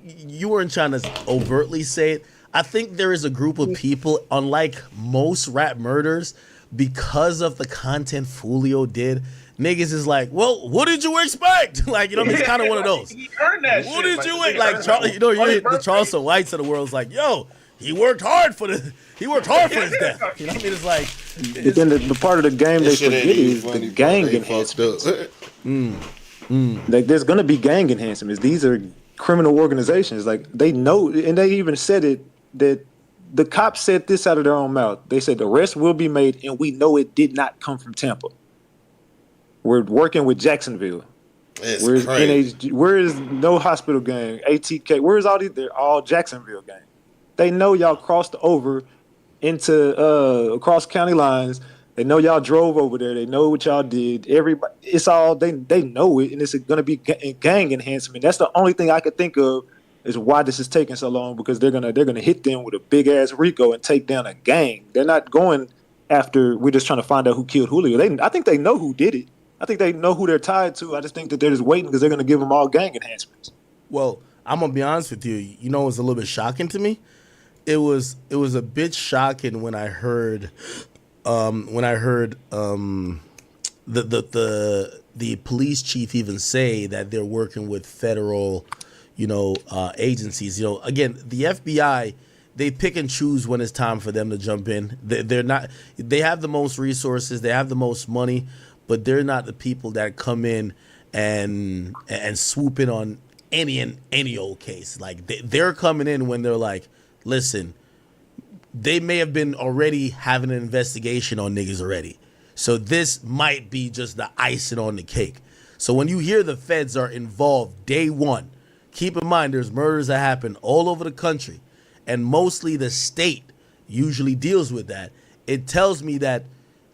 you weren't trying to overtly say it. I think there is a group of people, unlike most rap murders, because of the content Foolio did, niggas is like, well, what did you expect? Like, you know, it's kind of one of those. He earned that what shit. did you expect? Like, you know, the Charleston Whites of the world's like, yo, he worked hard for his death. You know what I mean? It's like, But then the part of the game they forget is the gang enhancements. Like, there's gonna be gang enhancements. These are criminal organizations. Like, they know, and they even said it, that the cops said this out of their own mouth. They said the arrest will be made, and we know it did not come from Tampa. We're working with Jacksonville. Where's NH? Where is no hospital gang? ATK. Where's all these? They're all Jacksonville gang. They know y'all crossed over into across county lines. They know y'all drove over there. They know what y'all did. Everybody, it's all they know it, and it's going to be gang enhancement. That's the only thing I could think of is why this is taking so long, because they're gonna hit them with a big ass RICO and take down a gang. They're not going after. We're just trying to find out who killed Julio. I think they know who did it. I think they know who they're tied to. I just think that they're just waiting because they're going to give them all gang enhancements. Well, I'm gonna be honest with you. You know, it was a little bit shocking to me. It was a bit shocking when I heard the police chief even say that they're working with federal, agencies. You know, again, the FBI, they pick and choose when it's time for them to jump in. They're not. They have the most resources. They have the most money, but they're not the people that come in and swoop in on any old case. Like they're coming in when they're like, listen, they may have been already having an investigation on niggas already. So this might be just the icing on the cake. So when you hear the feds are involved day one, keep in mind there's murders that happen all over the country, and mostly the state usually deals with that. It tells me that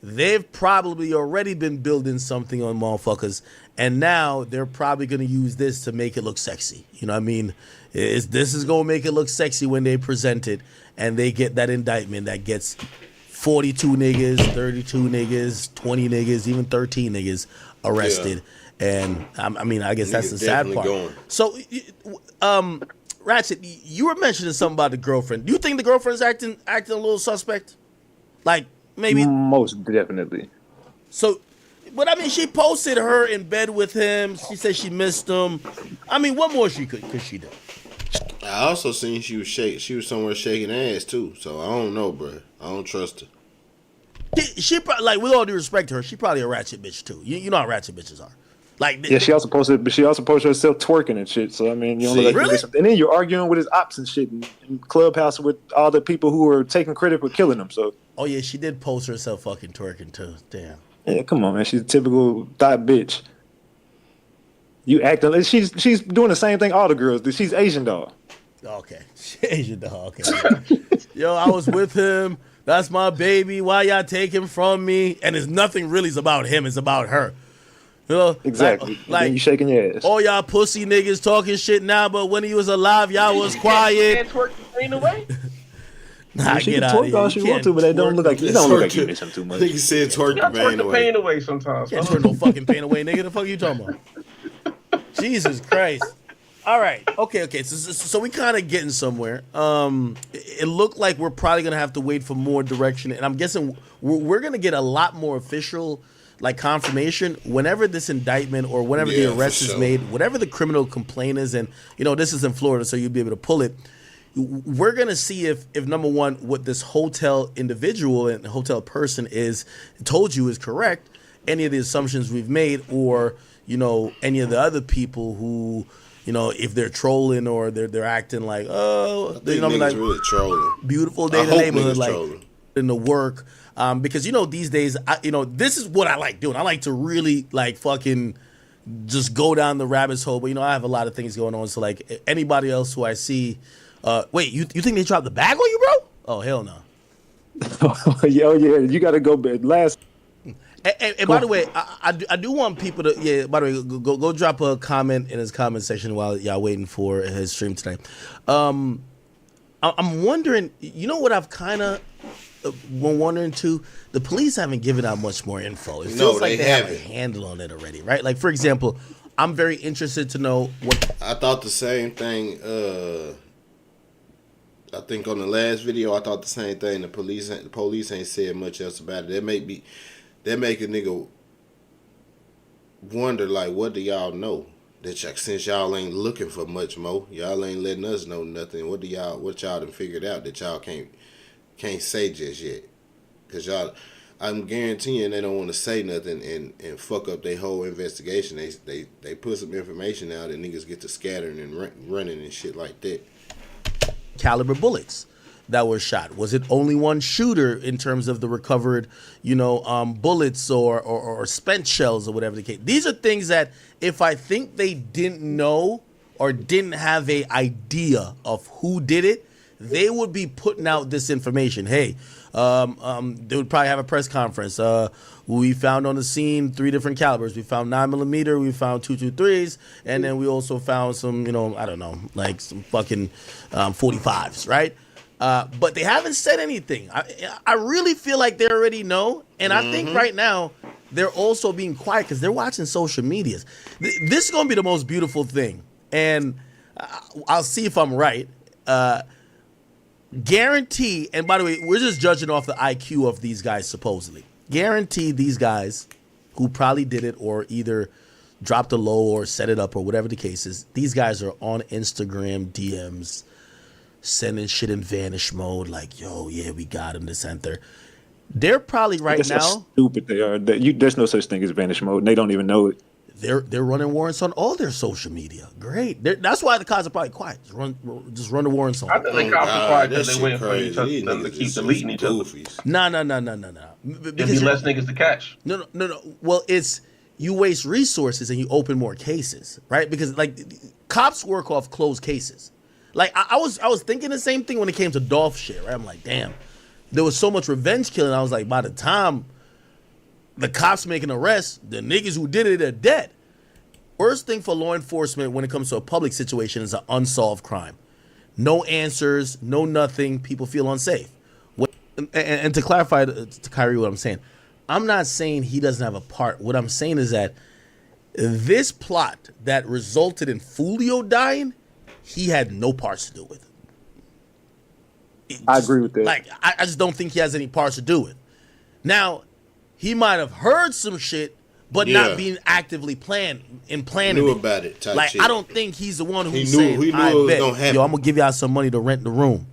they've probably already been building something on motherfuckers, and now they're probably going to use this to make it look sexy. You know what I mean? This is going to make it look sexy when they present it, and they get that indictment that gets 42 niggas, 32 niggas, 20 niggas, even 13 niggas arrested. Yeah. And I guess that's the sad part. Going. So, Ratchet, you were mentioning something about the girlfriend. Do you think the girlfriend's acting a little suspect? Like, maybe? Most definitely. So, but she posted her in bed with him. She said she missed him. What more could she do? I also seen she was somewhere shaking ass too. So I don't know, bro. I don't trust her. She probably, with all due respect to her, she probably a ratchet bitch too. You know how ratchet bitches are. She also posted herself twerking and shit. So really? And then you're arguing with his ops and shit in Clubhouse with all the people who are taking credit for killing him. So yeah, she did post herself fucking twerking too. Damn. Yeah, come on, man. She's a typical thought bitch. You acting she's doing the same thing all the girls do. She's Asian doll. Okay, Asian doll. Okay. Yo, I was with him. That's my baby. Why y'all take him from me? And it's nothing really about him. It's about her. You know, exactly. Like you shaking your ass. All y'all pussy niggas talking shit now, but when he was alive, y'all was quiet. You can't twerk the pain away. Nah, she can twerk all she want to, but it don't look like you miss him too much. He said twerk the pain away sometimes. Can't twerk no fucking pain away, nigga. The fuck you talking about? Jesus Christ. All right. Okay. So we kind of getting somewhere. It looked like we're probably gonna have to wait for more direction, and I'm guessing we're gonna get a lot more official, like, confirmation whenever this indictment or whenever the arrest is made, whatever the criminal complaint is, and this is in Florida, so you'll be able to pull it. We're gonna see if number one, what this hotel individual and hotel person told you is correct, any of the assumptions we've made, or any of the other people who. If they're trolling or they're acting like, like really trolling. Beautiful day in the neighborhood, like trolling. In the work, because these days, this is what I like doing. I like to really like fucking just go down the rabbit hole. But I have a lot of things going on. So like anybody else who I see, wait, you think they dropped the bag on you, bro? Oh hell no. Yo, yeah, you got to go bed last. And by the way, I do want people to by the way, go drop a comment in his comment section while y'all waiting for his stream tonight. I'm wondering, what I've kind of been wondering too. The police haven't given out much more info. It feels like they have a handle on it already, right? Like for example, I'm very interested to know what. I thought the same thing. I think on the last video, I thought the same thing. The police ain't said much else about it. That make a nigga wonder, like, what do y'all know? Since y'all ain't looking for much more, y'all ain't letting us know nothing. What y'all done figured out that y'all can't say just yet? Cause I'm guaranteeing they don't want to say nothing and fuck up their whole investigation. They put some information out and niggas get to scattering and running and shit like that. Caliber bullets that were shot? Was it only one shooter in terms of the recovered, bullets or spent shells or whatever the case? These are things that if I think they didn't know or didn't have a idea of who did it, they would be putting out this information. Hey, they would probably have a press conference. We found on the scene 3 different calibers. We found 9mm, we found 223s, and then we also found some, I don't know, like some fucking 45s, right? But they haven't said anything. I really feel like they already know. And I think right now they're also being quiet because they're watching social medias. This is going to be the most beautiful thing. And I'll see if I'm right. Guarantee, and by the way, we're just judging off the IQ of these guys supposedly. Guarantee these guys who probably did it or either dropped a low or set it up or whatever the case is, these guys are on Instagram DMs sending shit in vanish mode, like, yo, yeah, we got him, this and there. They're probably That's how stupid they are. There's no such thing as vanish mode, and they don't even know it. They're running warrants on all their social media. Great. That's why the cops are probably quiet. Just run the warrants on. I think the cops are quiet because they waiting for each other to keep deleting each other. No. There'll be less niggas to catch. No. Well, it's you waste resources and you open more cases, right? Because like cops work off closed cases. Like I was thinking the same thing when it came to Dolph shit, right? I'm like, damn, there was so much revenge killing. I was like, by the time the cops make an arrest, the niggas who did it are dead. Worst thing for law enforcement when it comes to a public situation is an unsolved crime. No answers, no nothing. People feel unsafe. And to clarify to Kyrie what I'm saying, I'm not saying he doesn't have a part. What I'm saying is that this plot that resulted in Foolio dying, he had no parts to do with it. I agree with that. Like, I just don't think he has any parts to do with it. Now, he might have heard some shit, but not being actively planning Knew it. about it. Type like, shit. I don't think he's the one who's He knew saying, it was gonna happen. yo, I'm gonna give y'all some money to rent the room.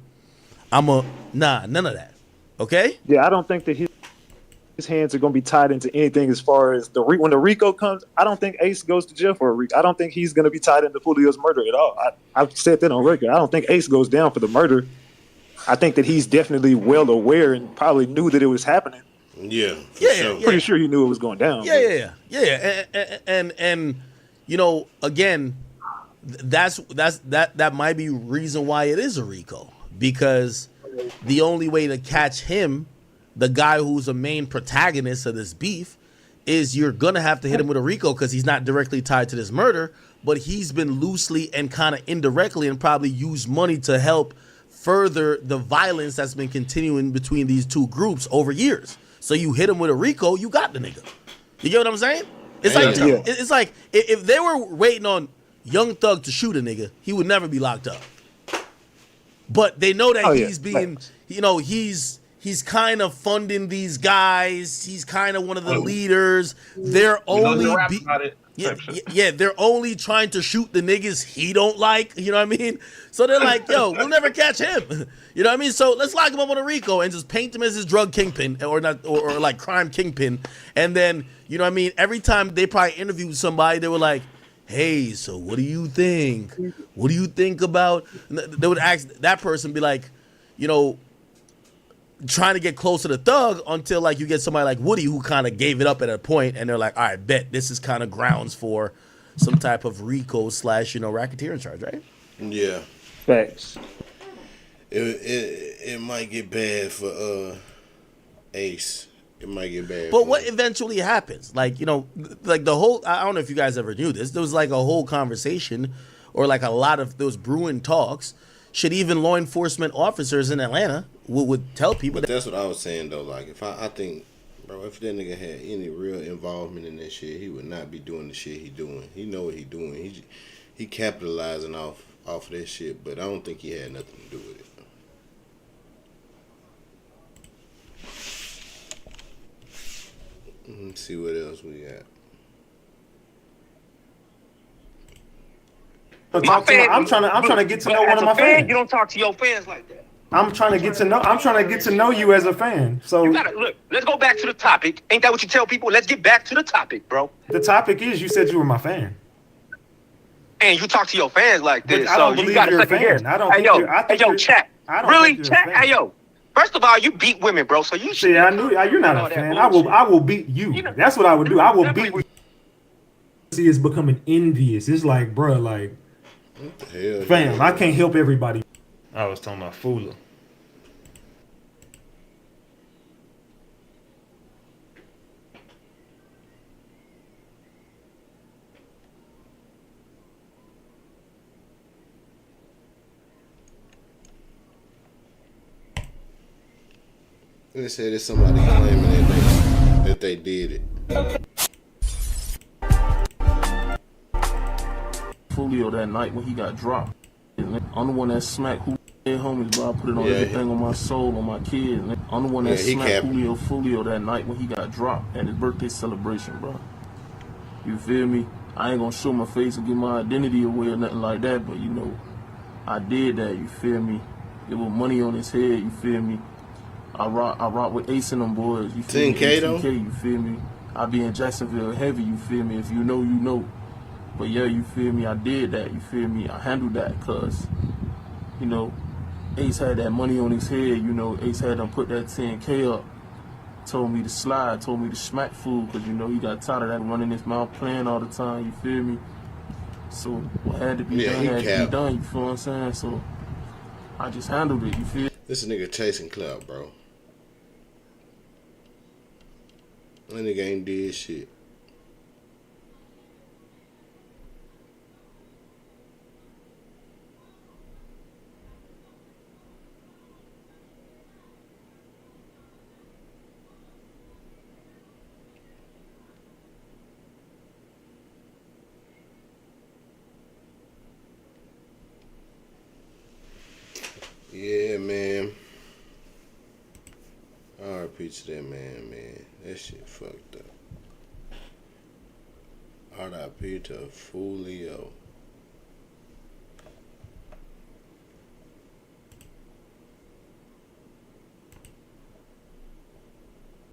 Nah, none of that. Okay? Yeah, I don't think that his hands are going to be tied into anything as far as when the RICO comes. I don't think Ace goes to jail for a RICO. I don't think he's going to be tied into Julio's murder at all. I've said that on record. I don't think Ace goes down for the murder. I think that he's definitely well aware and probably knew that it was happening. Yeah, sure. Pretty sure he knew it was going down. Yeah. And again, that might be reason why it is a RICO, because the only way to catch him, the guy who's a main protagonist of this beef, is you're gonna have to hit him with a RICO because he's not directly tied to this murder, but he's been loosely and kind of indirectly and probably used money to help further the violence that's been continuing between these two groups over years. So you hit him with a RICO, you got the nigga. You get what I'm saying? It's like if they were waiting on Young Thug to shoot a nigga, he would never be locked up. But they know that he's being, you know, he's kind of funding these guys. He's kind of one of the leaders. They're only they're only trying to shoot the niggas he don't like. You know what I mean? So they're like, yo, we'll never catch him. You know what I mean? So let's lock him up on a RICO and just paint him as his drug kingpin or like crime kingpin. And then, you know what I mean? Every time they probably interviewed somebody, they were like, hey, so what do you think? What do you think about? They would ask that person, be like, you know, trying to get closer to Thug until like you get somebody like Woody who kind of gave it up at a point, and they're like, all right, bet this is kind of grounds for some type of RICO / racketeering charge, right? Yeah. Facts. It might get bad for Ace. It might get bad. But what eventually happens? Like, you know, like the whole, I don't know if you guys ever knew this. There was like a whole conversation or like a lot of those brewing talks. Should even law enforcement officers in Atlanta would tell people But that's what I was saying though. Like if I think, bro, if that nigga had any real involvement in that shit, he would not be doing the shit he doing. He know what he doing. He capitalizing off of that shit, but I don't think he had nothing to do with it. Let's see what else we got. I'm trying to get to know one of my fans. You don't talk to your fans like that. I'm trying to get to know you as a fan. So you gotta look. Let's go back to the topic. Ain't that what you tell people? Let's get back to the topic, bro. The topic is you said you were my fan. And you talk to your fans like this, But I don't believe you're a fan. I don't think you're chat. Really, chat. Hey, yo. First of all, you beat women, bro. So you should. See, I knew you're not a fan. I will beat you. That's what I would do. I will beat you. See, it's becoming envious. It's like, bro, like, what the hell, fam, I can't help everybody. I was talking about Foolio. They said there's somebody claiming that they did it. Foolio that night when he got dropped. I'm the one that smacked Julio homies, bro. I put it on everything on my soul, on my kids. I'm the one that smacked Julio Foolio that night when he got dropped at his birthday celebration, bro. You feel me? I ain't gonna show my face and give my identity away or nothing like that, but you know, I did that, you feel me? It was money on his head, you feel me? I rock with Ace and them boys. You feel 10K me? though? You feel me? I be in Jacksonville heavy. You feel me? If you know, you know. But yeah, you feel me? I did that. You feel me? I handled that because, you know, Ace had that money on his head. You know, Ace had them put that 10K up. Told me to slide. Told me to smack fool because, you know, he got tired of that running his mouth playing all the time. You feel me? So what had to be done had to be done. You feel what I'm saying? So I just handled it. You feel? This nigga chasing clout, bro. That nigga ain't did shit. Yeah, man. RIP to that man. That shit fucked up. RIP to Foolio.